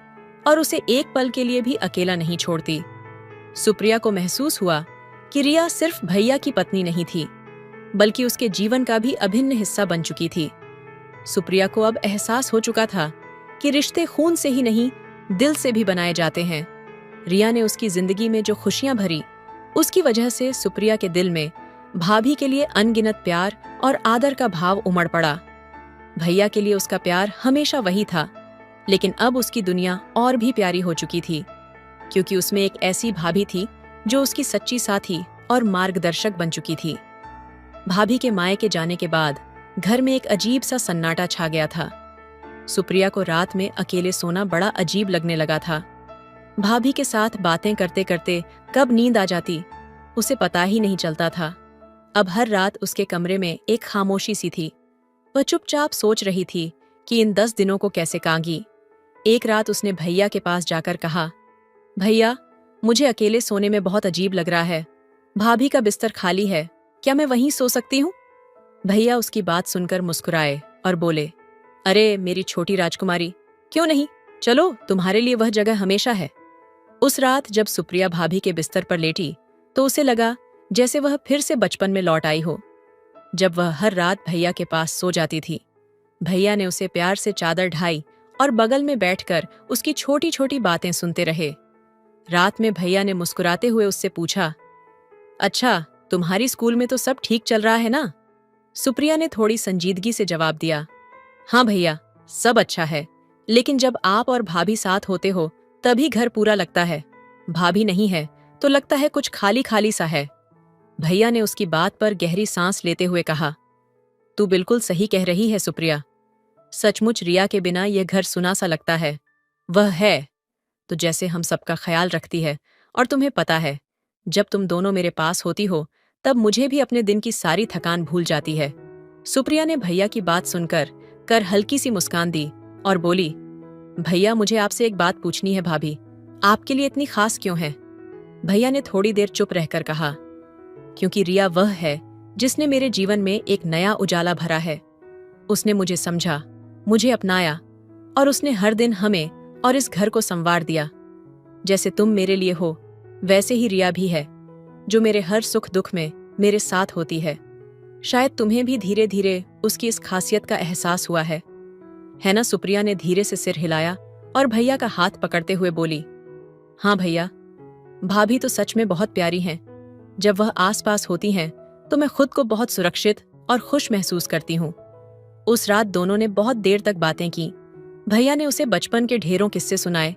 और उसे एक पल के लिए भी अकेला नहीं छोड़ती। सुप्रिया को महसूस हुआ कि रिया सिर्फ भैया की पत्नी नहीं थी, बल्कि उसके जीवन का भी अभिन्न हिस्सा बन चुकी थी। सुप्रिया को अब एहसास हो चुका था कि रिश्ते खून से ही नहीं, दिल से भी बनाए जाते हैं। रिया ने उसकी जिंदगी में जो खुशियां भरी, उसकी वजह से सुप्रिया के दिल में भाभी के लिए अनगिनत प्यार और आदर का भाव उमड़ पड़ा। भैया के लिए उसका प्यार हमेशा वही था, लेकिन अब उसकी दुनिया और भी प्यारी हो चुकी थी, क्योंकि उसमें एक ऐसी भाभी थी जो उसकी सच्ची साथी और मार्गदर्शक बन चुकी थी। भाभी के मायके के जाने के बाद घर में एक अजीब सा सन्नाटा छा गया था। सुप्रिया को रात में अकेले सोना बड़ा अजीब लगने लगा था। भाभी के साथ बातें करते करते कब नींद आ जाती, उसे पता ही नहीं चलता था। अब हर रात उसके कमरे में एक खामोशी सी थी। वह चुपचाप सोच रही थी कि इन 10 दिनों को कैसे कांगी। एक रात उसने भैया के पास जाकर कहा, भैया, मुझे अकेले सोने में बहुत अजीब लग रहा है। भाभी का बिस्तर खाली है, क्या मैं वहीं सो सकती हूँ? भैया उसकी बात सुनकर मुस्कुराए और बोले, अरे मेरी छोटी राजकुमारी, क्यों नहीं, चलो, तुम्हारे लिए वह जगह हमेशा है। उस रात जब सुप्रिया भाभी के बिस्तर पर लेटी तो उसे लगा जैसे वह फिर से बचपन में लौट आई हो, जब वह हर रात भैया के पास सो जाती थी। भैया ने उसे प्यार से चादर ढाई और बगल में बैठकर उसकी छोटी छोटी बातें सुनते रहे। रात में भैया ने मुस्कुराते हुए उससे पूछा, अच्छा, तुम्हारी स्कूल में तो सब ठीक चल रहा है ना? सुप्रिया ने थोड़ी संजीदगी से जवाब दिया, हाँ भैया, सब अच्छा है, लेकिन जब आप और भाभी साथ होते हो तभी घर पूरा लगता है। भाभी नहीं है तो लगता है कुछ खाली खाली सा है। भैया ने उसकी बात पर गहरी सांस लेते हुए कहा, तू बिल्कुल सही कह रही है सुप्रिया। सचमुच रिया के बिना यह घर सुना सा लगता है। वह है तो जैसे हम सबका ख्याल रखती है, और तुम्हें पता है, जब तुम दोनों मेरे पास होती हो तब मुझे भी अपने दिन की सारी थकान भूल जाती है। सुप्रिया ने भैया की बात सुनकर हल्की सी मुस्कान दी और बोली, भैया, मुझे आपसे एक बात पूछनी है। भाभी आपके लिए इतनी खास क्यों है? भैया ने थोड़ी देर चुप रहकर कहा, क्योंकि रिया वह है जिसने मेरे जीवन में एक नया उजाला भरा है। उसने मुझे समझा, मुझे अपनाया, और उसने हर दिन हमें और इस घर को संवार दिया। जैसे तुम मेरे लिए हो, वैसे ही रिया भी है, जो मेरे हर सुख दुख में मेरे साथ होती है। शायद तुम्हें भी धीरे धीरे उसकी इस खासियत का एहसास हुआ है ना? सुप्रिया ने धीरे से सिर हिलाया और भैया का हाथ पकड़ते हुए बोली, हाँ भैया, भाभी तो सच में बहुत प्यारी हैं। जब वह आसपास होती हैं तो मैं खुद को बहुत सुरक्षित और खुश महसूस करती हूँ। उस रात दोनों ने बहुत देर तक बातें की। भैया ने उसे बचपन के ढेरों किस्से सुनाए,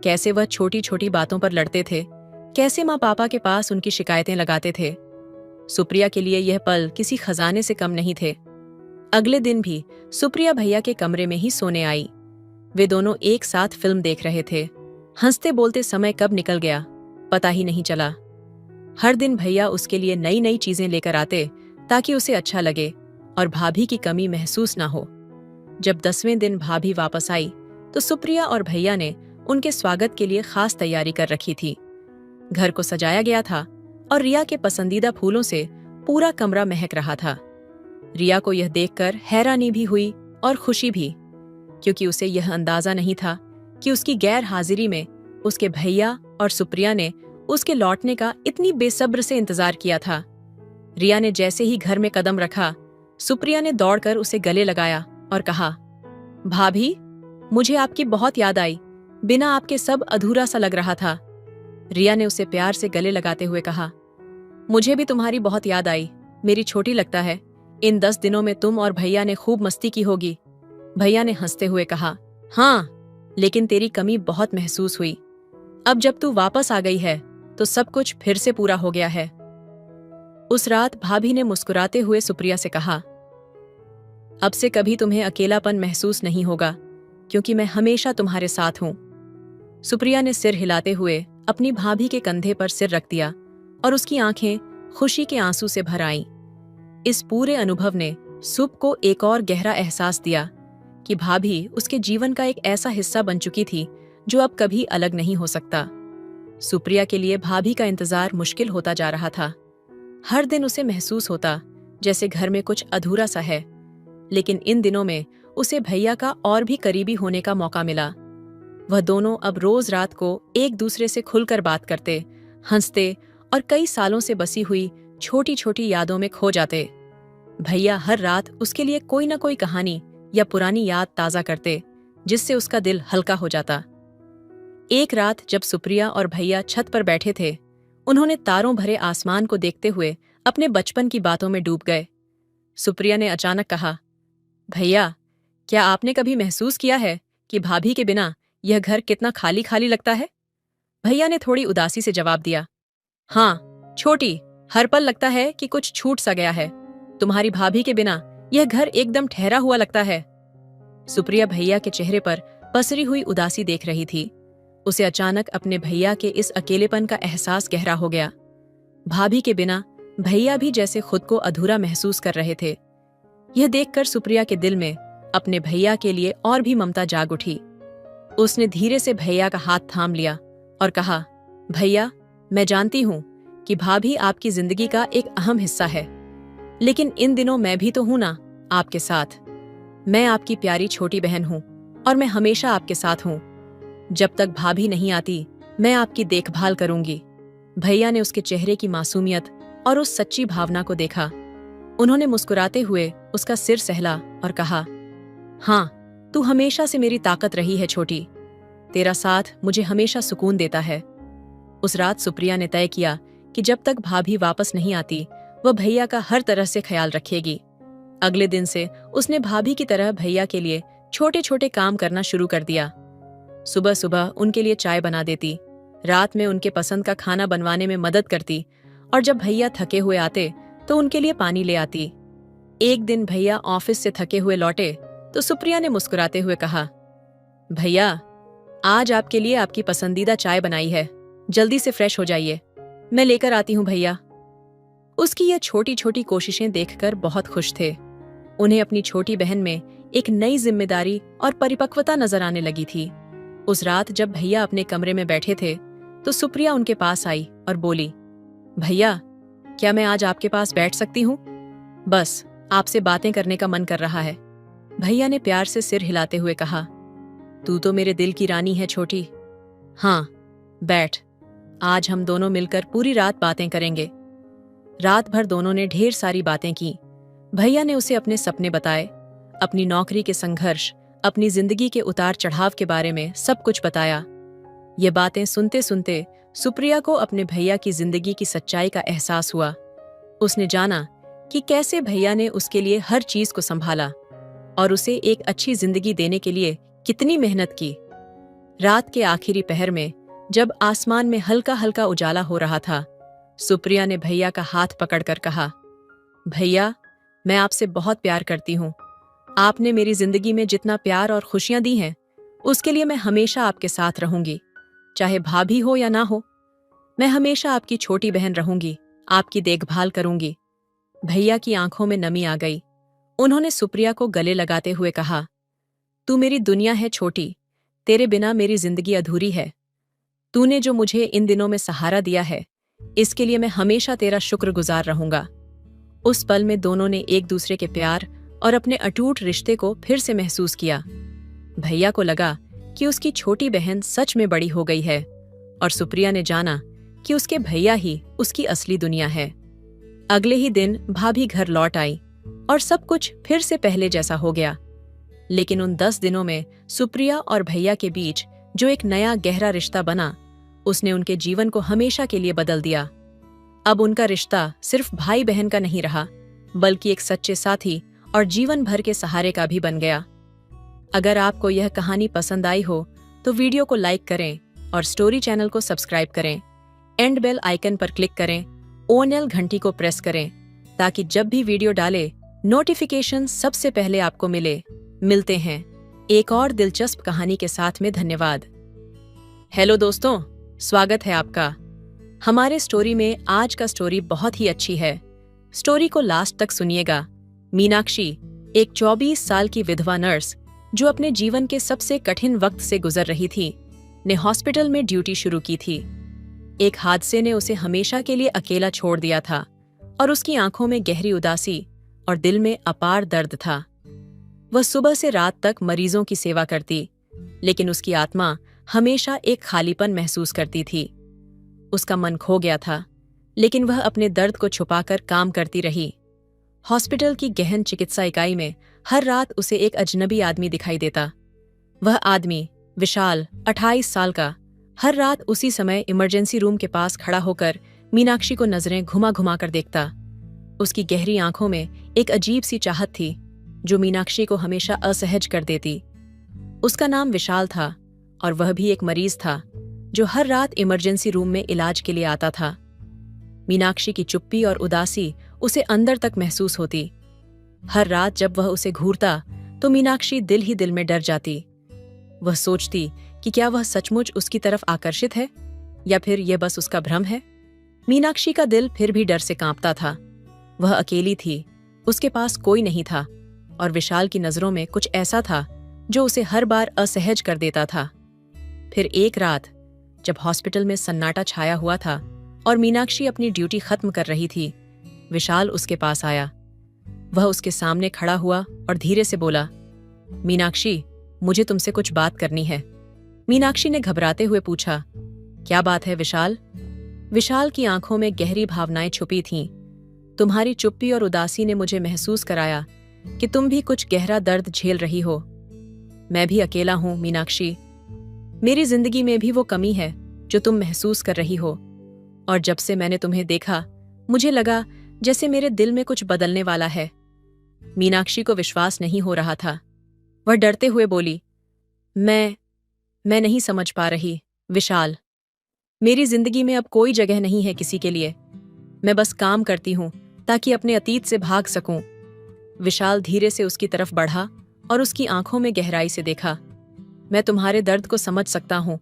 कैसे वह छोटी छोटी बातों पर लड़ते थे, कैसे माँ पापा के पास उनकी शिकायतें लगाते थे। सुप्रिया के लिए यह पल किसी खजाने से कम नहीं थे। अगले दिन भी सुप्रिया भैया के कमरे में ही सोने आई। वे दोनों एक साथ फिल्म देख रहे थे। हंसते बोलते समय कब निकल गया पता ही नहीं चला। हर दिन भैया उसके लिए नई नई चीजें लेकर आते ताकि उसे अच्छा लगे और भाभी की कमी महसूस ना हो। जब 10वें दिन भाभी वापस आई तो सुप्रिया और भैया ने उनके स्वागत के लिए खास तैयारी कर रखी थी। घर को सजाया गया था और रिया के पसंदीदा फूलों से पूरा कमरा महक रहा था। रिया को यह देखकर हैरानी भी हुई और खुशी भी, क्योंकि उसे यह अंदाजा नहीं था कि उसकी गैर हाजिरी में उसके भैया और सुप्रिया ने उसके लौटने का इतनी बेसब्र से इंतजार किया था। रिया ने जैसे ही घर में कदम रखा, सुप्रिया ने दौड़कर उसे गले लगाया और कहा, भाभी, मुझे आपकी बहुत याद आई। बिना आपके सब अधूरा सा लग रहा था। रिया ने उसे प्यार से गले लगाते हुए कहा, मुझे भी तुम्हारी बहुत याद आई। मेरी छोटी, लगता है इन 10 दिनों में तुम और भैया ने खूब मस्ती की होगी। भैया ने हंसते हुए कहा, हाँ, लेकिन तेरी कमी बहुत महसूस हुई। अब जब तू वापस आ गई है तो सब कुछ फिर से पूरा हो गया है। उस रात भाभी ने मुस्कुराते हुए सुप्रिया से कहा, अब से कभी तुम्हें अकेलापन महसूस नहीं होगा, क्योंकि मैं हमेशा तुम्हारे साथ हूं। सुप्रिया ने सिर हिलाते हुए अपनी भाभी के कंधे पर सिर रख दिया और उसकी आंखें खुशी के आंसू से भर आईं। इस पूरे अनुभव ने सुप को एक और गहरा एहसास दिया कि भाभी उसके जीवन का एक ऐसा हिस्सा बन चुकी थी जो अब कभी अलग नहीं हो सकता। सुप्रिया के लिए भाभी का इंतजार मुश्किल होता जा रहा था। हर दिन उसे महसूस होता जैसे घर में कुछ अधूरा सा है, लेकिन इन दिनों में उसे भैया का और भी करीबी होने का मौका मिला। वह दोनों अब रोज रात को एक दूसरे से खुलकर बात करते, हंसते और कई सालों से बसी हुई छोटी छोटी यादों में खो जाते। भैया हर रात उसके लिए कोई न कोई कहानी या पुरानी याद ताजा करते, जिससे उसका दिल हल्का हो जाता। एक रात जब सुप्रिया और भैया छत पर बैठे थे, उन्होंने तारों भरे आसमान को देखते हुए अपने बचपन की बातों में डूब गए। सुप्रिया ने अचानक कहा, भैया, क्या आपने कभी महसूस किया है कि भाभी के बिना यह घर कितना खाली खाली लगता है? भैया ने थोड़ी उदासी से जवाब दिया, हाँ छोटी, हर पल लगता है कि कुछ छूट सा गया है। तुम्हारी भाभी के बिना यह घर एकदम ठहरा हुआ लगता है। सुप्रिया भैया के चेहरे पर पसरी हुई उदासी देख रही थी। उसे अचानक अपने भैया के इस अकेलेपन का एहसास गहरा हो गया। भाभी के बिना भैया भी जैसे खुद को अधूरा महसूस कर रहे थे। यह देखकर सुप्रिया के दिल में अपने भैया के लिए और भी ममता जाग उठी। उसने धीरे से भैया का हाथ थाम लिया और कहा, भैया, मैं जानती हूं कि भाभी आपकी जिंदगी का एक अहम हिस्सा है, लेकिन इन दिनों मैं भी तो हूं ना आपके साथ। मैं आपकी प्यारी छोटी बहन हूं और मैं हमेशा आपके साथ हूं। जब तक भाभी नहीं आती, मैं आपकी देखभाल करूंगी। भैया ने उसके चेहरे की मासूमियत और उस सच्ची भावना को देखा। उन्होंने मुस्कुराते हुए उसका सिर सहला और कहा, हाँ, तू हमेशा से मेरी ताकत रही है छोटी। तेरा साथ मुझे हमेशा सुकून देता है। उस रात सुप्रिया ने तय किया कि जब तक भाभी वापस नहीं आती, वह भैया का हर तरह से ख्याल रखेगी। अगले दिन से उसने भाभी की तरह भैया के लिए छोटे छोटे काम करना शुरू कर दिया। सुबह सुबह उनके लिए चाय बना देती, रात में उनके पसंद का खाना बनवाने में मदद करती और जब भैया थके हुए आते तो उनके लिए पानी ले आती। एक दिन भैया ऑफिस से थके हुए लौटे तो सुप्रिया ने मुस्कुराते हुए कहा, भैया, आज आपके लिए आपकी पसंदीदा चाय बनाई है, जल्दी से फ्रेश हो जाइए, मैं लेकर आती हूं भैया। उसकी ये छोटी छोटी कोशिशें देखकर बहुत खुश थे। उन्हें अपनी छोटी बहन में एक नई जिम्मेदारी और परिपक्वता नजर आने लगी थी। उस रात जब भैया अपने कमरे में बैठे थे तो सुप्रिया उनके पास आई और बोली, भैया, क्या मैं आज आपके पास बैठ सकती हूँ? बस आपसे बातें करने का मन कर रहा है। भैया ने प्यार से सिर हिलाते हुए कहा, तू तो मेरे दिल की रानी है छोटी। हाँ, बैठ, आज हम दोनों मिलकर पूरी रात बातें करेंगे। रात भर दोनों ने ढेर सारी बातें की। भैया ने उसे अपने सपने बताए, अपनी नौकरी के संघर्ष, अपनी जिंदगी के उतार चढ़ाव के बारे में सब कुछ बताया। ये बातें सुनते सुनते सुप्रिया को अपने भैया की जिंदगी की सच्चाई का एहसास हुआ। उसने जाना कि कैसे भैया ने उसके लिए हर चीज को संभाला और उसे एक अच्छी जिंदगी देने के लिए कितनी मेहनत की। रात के आखिरी पहर में जब आसमान में हल्का हल्का उजाला हो रहा था, सुप्रिया ने भैया का हाथ पकड़कर कहा, भैया, मैं आपसे बहुत प्यार करती हूँ। आपने मेरी जिंदगी में जितना प्यार और खुशियां दी हैं, उसके लिए मैं हमेशा आपके साथ रहूंगी, चाहे भाभी हो या ना हो। मैं हमेशा आपकी छोटी बहन रहूंगी, आपकी देखभाल करूंगी। भैया की आंखों में नमी आ गई। उन्होंने सुप्रिया को गले लगाते हुए कहा, तू मेरी दुनिया है छोटी, तेरे बिना मेरी जिंदगी अधूरी है। तूने जो मुझे इन दिनों में सहारा दिया है, इसके लिए मैं हमेशा तेरा शुक्रगुजार रहूंगा। उस पल में दोनों ने एक दूसरे के प्यार और अपने अटूट रिश्ते को फिर से महसूस किया। भैया को लगा कि उसकी छोटी बहन सच में बड़ी हो गई है और सुप्रिया ने जाना कि उसके भैया ही उसकी असली दुनिया है। अगले ही दिन भाभी घर लौट आई और सब कुछ फिर से पहले जैसा हो गया। लेकिन उन 10 दिनों में सुप्रिया और भैया के बीच जो एक नया गहरा रिश्ता बना, उसने उनके जीवन को हमेशा के लिए बदल दिया। अब उनका रिश्ता सिर्फ भाई बहन का नहीं रहा, बल्कि एक सच्चे साथी और जीवन भर के सहारे का भी बन गया। अगर आपको यह कहानी पसंद आई हो तो वीडियो को लाइक करें और स्टोरी चैनल को सब्सक्राइब करें। एंड बेल आइकन पर क्लिक करें, ONL घंटी को प्रेस करें ताकि जब भी वीडियो डाले नोटिफिकेशन सबसे पहले आपको मिले। मिलते हैं एक और दिलचस्प कहानी के साथ में। धन्यवाद। हेलो दोस्तों, स्वागत है आपका हमारे स्टोरी में। आज का स्टोरी बहुत ही अच्छी है, स्टोरी को लास्ट तक सुनिएगा। मीनाक्षी एक 24 साल की विधवा नर्स जो अपने जीवन के सबसे कठिन वक्त से गुजर रही थी, ने हॉस्पिटल में ड्यूटी शुरू की थी। एक हादसे ने उसे हमेशा के लिए अकेला छोड़ दिया था और उसकी आंखों में गहरी उदासी और दिल में अपार दर्द था। वह सुबह से रात तक मरीजों की सेवा करती, लेकिन उसकी आत्मा हमेशा एक खालीपन महसूस करती थी। उसका मन खो गया था, लेकिन वह अपने दर्द को छुपाकर काम करती रही। हॉस्पिटल की गहन चिकित्सा इकाई में हर रात उसे एक अजनबी आदमी दिखाई देता। वह आदमी विशाल, 28 साल का, हर रात उसी समय इमरजेंसी रूम के पास खड़ा होकर मीनाक्षी को नजरें घुमा घुमा कर देखता। उसकी गहरी आंखों में एक अजीब सी चाहत थी जो मीनाक्षी को हमेशा असहज कर देती। उसका नाम विशाल था और वह भी एक मरीज था जो हर रात इमरजेंसी रूम में इलाज के लिए आता था। मीनाक्षी की चुप्पी और उदासी उसे अंदर तक महसूस होती। हर रात जब वह उसे घूरता तो मीनाक्षी दिल ही दिल में डर जाती। वह सोचती कि क्या वह सचमुच उसकी तरफ आकर्षित है या फिर यह बस उसका भ्रम है। मीनाक्षी का दिल फिर भी डर से कांपता था। वह अकेली थी, उसके पास कोई नहीं था और विशाल की नजरों में कुछ ऐसा था जो उसे हर बार असहज कर देता था। फिर एक रात जब हॉस्पिटल में सन्नाटा छाया हुआ था और मीनाक्षी अपनी ड्यूटी खत्म कर रही थी, विशाल उसके पास आया। वह उसके सामने खड़ा हुआ और धीरे से बोला, मीनाक्षी, मुझे तुमसे कुछ बात करनी है। मीनाक्षी ने घबराते हुए पूछा, क्या बात है विशाल? विशाल की आंखों में गहरी भावनाएं छुपी थीं। तुम्हारी चुप्पी और उदासी ने मुझे महसूस कराया कि तुम भी कुछ गहरा दर्द झेल रही हो। मैं भी अकेला हूं मीनाक्षी। मेरी जिंदगी में भी वो कमी है जो तुम महसूस कर रही हो, और जब से मैंने तुम्हें देखा मुझे लगा जैसे मेरे दिल में कुछ बदलने वाला है। मीनाक्षी को विश्वास नहीं हो रहा था। वह डरते हुए बोली, मैं नहीं समझ पा रही विशाल। मेरी जिंदगी में अब कोई जगह नहीं है किसी के लिए। मैं बस काम करती हूं ताकि अपने अतीत से भाग सकूं। विशाल धीरे से उसकी तरफ बढ़ा और उसकी आंखों में गहराई से देखा। मैं तुम्हारे दर्द को समझ सकता हूं।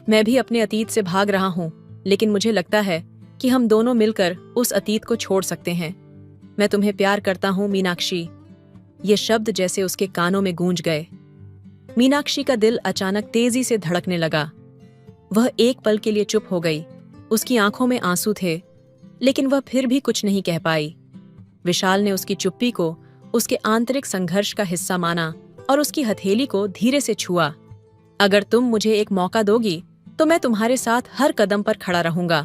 मैं भी अपने अतीत से भाग रहा हूं, लेकिन मुझे लगता है कि हम दोनों मिलकर उस अतीत को छोड़ सकते हैं। मैं तुम्हें प्यार करता हूं मीनाक्षी। ये शब्द जैसे उसके कानों में गूंज गए। मीनाक्षी का दिल अचानक तेजी से धड़कने लगा। वह एक पल के लिए चुप हो गई। उसकी आंखों में आंसू थे, लेकिन वह फिर भी कुछ नहीं कह पाई। विशाल ने उसकी चुप्पी को उसके आंतरिक संघर्ष का हिस्सा माना और उसकी हथेली को धीरे से छुआ। अगर तुम मुझे एक मौका दोगी तो मैं तुम्हारे साथ हर कदम पर खड़ा रहूंगा,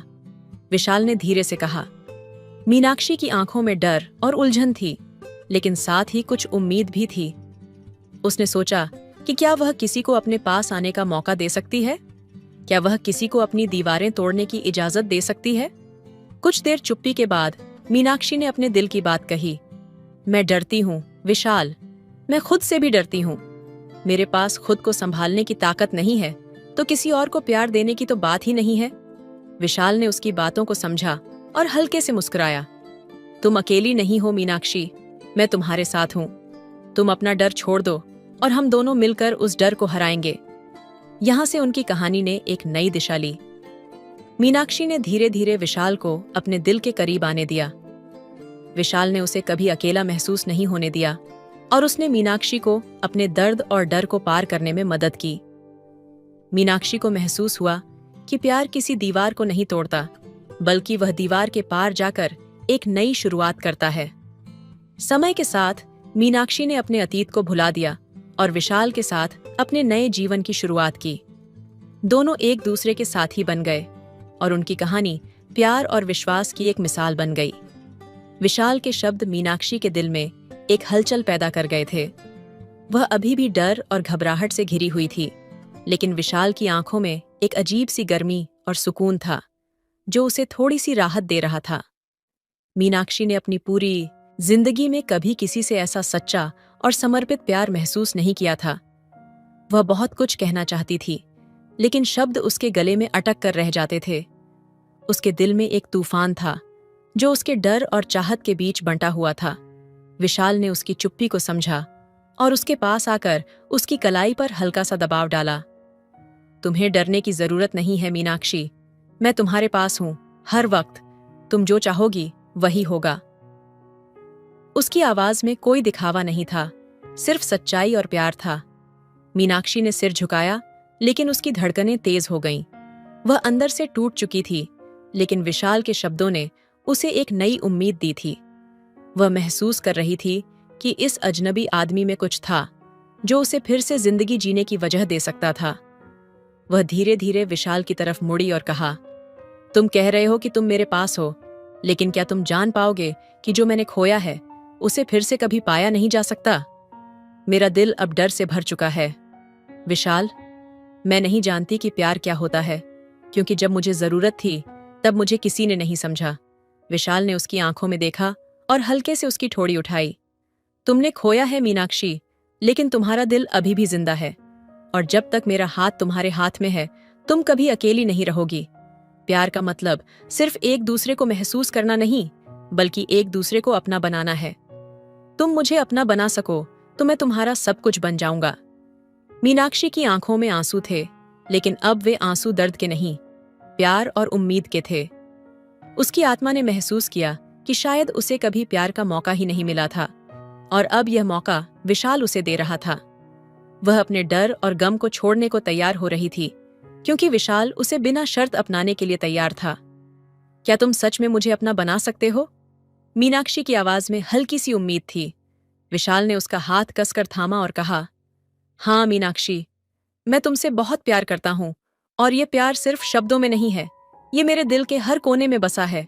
विशाल ने धीरे से कहा। मीनाक्षी की आंखों में डर और उलझन थी, लेकिन साथ ही कुछ उम्मीद भी थी। उसने सोचा कि क्या वह किसी को अपने पास आने का मौका दे सकती है? क्या वह किसी को अपनी दीवारें तोड़ने की इजाजत दे सकती है? कुछ देर चुप्पी के बाद मीनाक्षी ने अपने दिल की बात कही। मैं डरती हूँ विशाल, मैं खुद से भी डरती हूँ। मेरे पास खुद को संभालने की ताकत नहीं है, तो किसी और को प्यार देने की तो बात ही नहीं है। विशाल ने उसकी बातों को समझा और हल्के से मुस्कुराया। तुम अकेली नहीं हो मीनाक्षी, मैं तुम्हारे साथ हूँ। तुम अपना डर छोड़ दो और हम दोनों मिलकर उस डर को हराएंगे। यहाँ से उनकी कहानी ने एक नई दिशा ली। मीनाक्षी ने धीरे धीरे विशाल को अपने दिल के करीब आने दिया। विशाल ने उसे कभी अकेला महसूस नहीं होने दिया और उसने मीनाक्षी को अपने दर्द और डर को पार करने में मदद की। मीनाक्षी को महसूस हुआ कि प्यार किसी दीवार को नहीं तोड़ता, बल्कि वह दीवार के पार जाकर एक नई शुरुआत करता है। समय के साथ मीनाक्षी ने अपने अतीत को भुला दिया और विशाल के साथ अपने नए जीवन की शुरुआत की। दोनों एक दूसरे के साथी बन गए और उनकी कहानी प्यार और विश्वास की एक मिसाल बन गई। विशाल के शब्द मीनाक्षी के दिल में एक हलचल पैदा कर गए थे। वह अभी भी डर और घबराहट से घिरी हुई थी, लेकिन विशाल की आंखों में एक अजीब सी गर्मी और सुकून था, जो उसे थोड़ी सी राहत दे रहा था। मीनाक्षी ने अपनी पूरी जिंदगी में कभी किसी से ऐसा सच्चा और समर्पित प्यार महसूस नहीं किया था। वह बहुत कुछ कहना चाहती थी, लेकिन शब्द उसके गले में अटक कर रह जाते थे। उसके दिल में एक तूफान था, जो उसके डर और चाहत के बीच बंटा हुआ था। विशाल ने उसकी चुप्पी को समझा और उसके पास आकर उसकी कलाई पर हल्का सा दबाव डाला। तुम्हें डरने की जरूरत नहीं है मीनाक्षी, मैं तुम्हारे पास हूं हर वक्त। तुम जो चाहोगी वही होगा। उसकी आवाज में कोई दिखावा नहीं था, सिर्फ सच्चाई और प्यार था। मीनाक्षी ने सिर झुकाया, लेकिन उसकी धड़कनें तेज हो गईं। वह अंदर से टूट चुकी थी, लेकिन विशाल के शब्दों ने उसे एक नई उम्मीद दी थी। वह महसूस कर रही थी कि इस अजनबी आदमी में कुछ था, जो उसे फिर से जिंदगी जीने की वजह दे सकता था। वह धीरे धीरे विशाल की तरफ मुड़ी और कहा, तुम कह रहे हो कि तुम मेरे पास हो, लेकिन क्या तुम जान पाओगे कि जो मैंने खोया है उसे फिर से कभी पाया नहीं जा सकता? मेरा दिल अब डर से भर चुका है विशाल। मैं नहीं जानती कि प्यार क्या होता है, क्योंकि जब मुझे जरूरत थी तब मुझे किसी ने नहीं समझा। विशाल ने उसकी आंखों में देखा और हल्के से उसकी ठोड़ी उठाई। तुमने खोया है मीनाक्षी, लेकिन तुम्हारा दिल अभी भी जिंदा है, और जब तक मेरा हाथ तुम्हारे हाथ में है तुम कभी अकेली नहीं रहोगी। प्यार का मतलब सिर्फ एक दूसरे को महसूस करना नहीं, बल्कि एक दूसरे को अपना बनाना है। तुम मुझे अपना बना सको तो मैं तुम्हारा सब कुछ बन जाऊंगा। मीनाक्षी की आंखों में आंसू थे, लेकिन अब वे आंसू दर्द के नहीं, प्यार और उम्मीद के थे। उसकी आत्मा ने महसूस किया कि शायद उसे कभी प्यार का मौका ही नहीं मिला था, और अब यह मौका विशाल उसे दे रहा था। वह अपने डर और गम को छोड़ने को तैयार हो रही थी, क्योंकि विशाल उसे बिना शर्त अपनाने के लिए तैयार था। क्या तुम सच में मुझे अपना बना सकते हो? मीनाक्षी की आवाज में हल्की सी उम्मीद थी। विशाल ने उसका हाथ कसकर थामा और कहा, हाँ मीनाक्षी, मैं तुमसे बहुत प्यार करता हूं, और ये प्यार सिर्फ शब्दों में नहीं है, ये मेरे दिल के हर कोने में बसा है।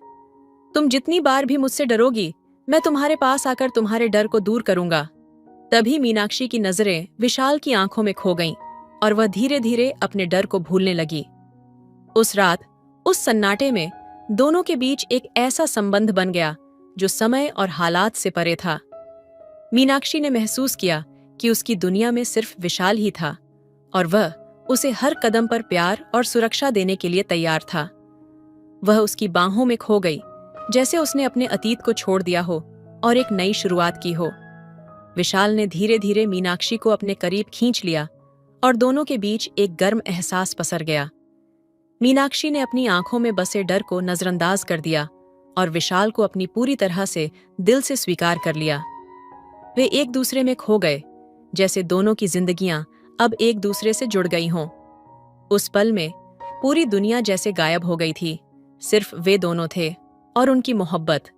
तुम जितनी बार भी मुझसे डरोगी, मैं तुम्हारे पास आकर तुम्हारे डर को दूर करूंगा। तभी मीनाक्षी की नजरें विशाल की आंखों में खो गईं और वह धीरे धीरे अपने डर को भूलने लगी। उस रात, उस सन्नाटे में दोनों के बीच एक ऐसा संबंध बन गया जो समय और हालात से परे था। मीनाक्षी ने महसूस किया कि उसकी दुनिया में सिर्फ विशाल ही था, और वह उसे हर कदम पर प्यार और सुरक्षा देने के लिए तैयार था। वह उसकी बाहों में खो गई, जैसे उसने अपने अतीत को छोड़ दिया हो और एक नई शुरुआत की हो। विशाल ने धीरे धीरे मीनाक्षी को अपने करीब खींच लिया और दोनों के बीच एक गर्म एहसास पसर गया। मीनाक्षी ने अपनी आंखों में बसे डर को नजरअंदाज कर दिया और विशाल को अपनी पूरी तरह से दिल से स्वीकार कर लिया। वे एक दूसरे में खो गए, जैसे दोनों की जिंदगियां अब एक दूसरे से जुड़ गई हों। उस पल में पूरी दुनिया जैसे गायब हो गई थी, सिर्फ वे दोनों थे और उनकी मोहब्बत।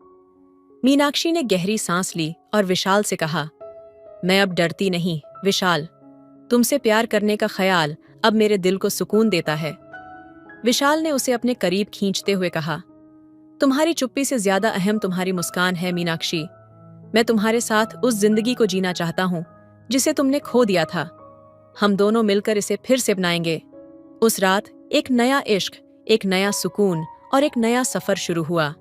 मीनाक्षी ने गहरी सांस ली और विशाल से कहा, मैं अब डरती नहीं विशाल, तुमसे प्यार करने का ख्याल अब मेरे दिल को सुकून देता है। विशाल ने उसे अपने करीब खींचते हुए कहा, तुम्हारी चुप्पी से ज्यादा अहम तुम्हारी मुस्कान है मीनाक्षी। मैं तुम्हारे साथ उस जिंदगी को जीना चाहता हूं जिसे तुमने खो दिया था। हम दोनों मिलकर इसे फिर से बनाएंगे। उस रात एक नया इश्क, एक नया सुकून और एक नया सफर शुरू हुआ।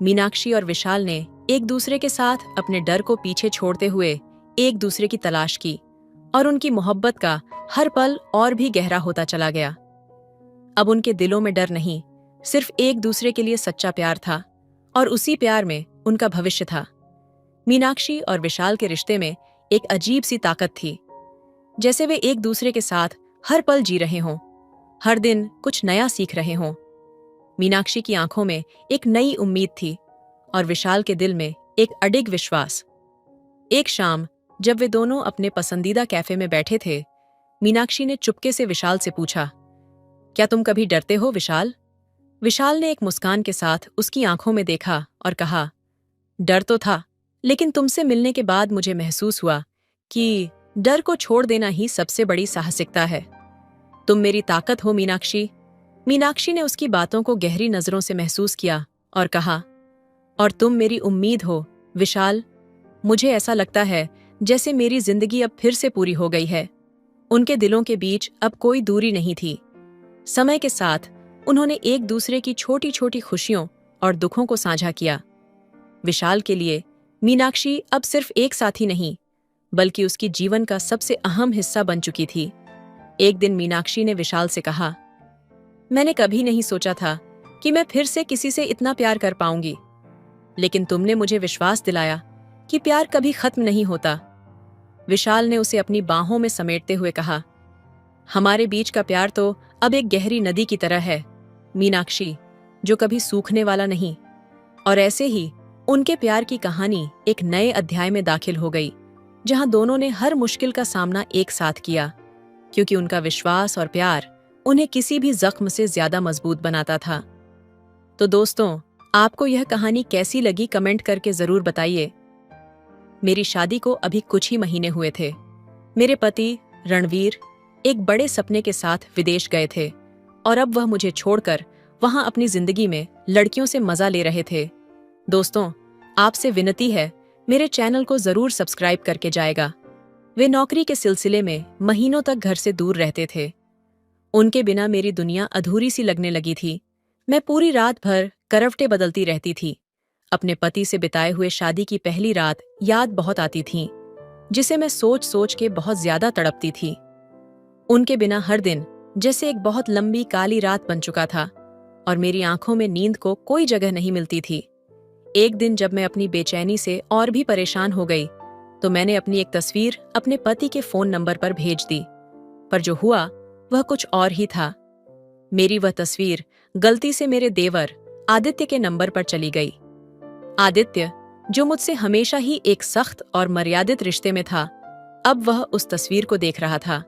मीनाक्षी और विशाल ने एक दूसरे के साथ अपने डर को पीछे छोड़ते हुए एक दूसरे की तलाश की, और उनकी मोहब्बत का हर पल और भी गहरा होता चला गया। अब उनके दिलों में डर नहीं, सिर्फ एक दूसरे के लिए सच्चा प्यार था, और उसी प्यार में उनका भविष्य था। मीनाक्षी और विशाल के रिश्ते में एक अजीब सी ताकत थी, जैसे वे एक दूसरे के साथ हर पल जी रहे हों, हर दिन कुछ नया सीख रहे हों। मीनाक्षी की आंखों में एक नई उम्मीद थी और विशाल के दिल में एक अडिग विश्वास। एक शाम जब वे दोनों अपने पसंदीदा कैफे में बैठे थे, मीनाक्षी ने चुपके से विशाल से पूछा, क्या तुम कभी डरते हो विशाल? विशाल ने एक मुस्कान के साथ उसकी आंखों में देखा और कहा, डर तो था, लेकिन तुमसे मिलने के बाद मुझे महसूस हुआ कि डर को छोड़ देना ही सबसे बड़ी साहसिकता है। तुम मेरी ताकत हो मीनाक्षी। मीनाक्षी ने उसकी बातों को गहरी नजरों से महसूस किया और कहा, और तुम मेरी उम्मीद हो विशाल। मुझे ऐसा लगता है जैसे मेरी जिंदगी अब फिर से पूरी हो गई है। उनके दिलों के बीच अब कोई दूरी नहीं थी। समय के साथ उन्होंने एक दूसरे की छोटी छोटी खुशियों और दुखों को साझा किया। विशाल के लिए मीनाक्षी अब सिर्फ एक साथी नहीं, बल्कि उसकी जीवन का सबसे अहम हिस्सा बन चुकी थी। एक दिन मीनाक्षी ने विशाल से कहा, मैंने कभी नहीं सोचा था कि मैं फिर से किसी से इतना प्यार कर पाऊंगी, लेकिन तुमने मुझे विश्वास दिलाया कि प्यार कभी खत्म नहीं होता। विशाल ने उसे अपनी बाहों में समेटते हुए कहा, हमारे बीच का प्यार तो अब एक गहरी नदी की तरह है मीनाक्षी, जो कभी सूखने वाला नहीं। और ऐसे ही उनके प्यार की कहानी एक नए अध्याय में दाखिल हो गई, जहां दोनों ने हर मुश्किल का सामना एक साथ किया, क्योंकि उनका विश्वास और प्यार उन्हें किसी भी जख्म से ज्यादा मजबूत बनाता था। तो दोस्तों, आपको यह कहानी कैसी लगी कमेंट करके जरूर बताइए। मेरी शादी को अभी कुछ ही महीने हुए थे। मेरे पति रणवीर एक बड़े सपने के साथ विदेश गए थे, और अब वह मुझे छोड़कर वहां अपनी जिंदगी में लड़कियों से मजा ले रहे थे। दोस्तों, आपसे विनती है, मेरे चैनल को जरूर सब्सक्राइब करके जाएगा। वे नौकरी के सिलसिले में महीनों तक घर से दूर रहते थे। उनके बिना मेरी दुनिया अधूरी सी लगने लगी थी। मैं पूरी रात भर करवटें बदलती रहती थी। अपने पति से बिताए हुए शादी की पहली रात याद बहुत आती थी, जिसे मैं सोच सोच के बहुत ज्यादा तड़पती थी। उनके बिना हर दिन जैसे एक बहुत लंबी काली रात बन चुका था, और मेरी आंखों में नींद को कोई जगह नहीं मिलती थी। एक दिन जब मैं अपनी बेचैनी से और भी परेशान हो गई, तो मैंने अपनी एक तस्वीर अपने पति के फोन नंबर पर भेज दी, पर जो हुआ वह कुछ और ही था। मेरी वह तस्वीर गलती से मेरे देवर आदित्य के नंबर पर चली गई। आदित्य, जो मुझसे हमेशा ही एक सख्त और मर्यादित रिश्ते में था, अब वह उस तस्वीर को देख रहा था।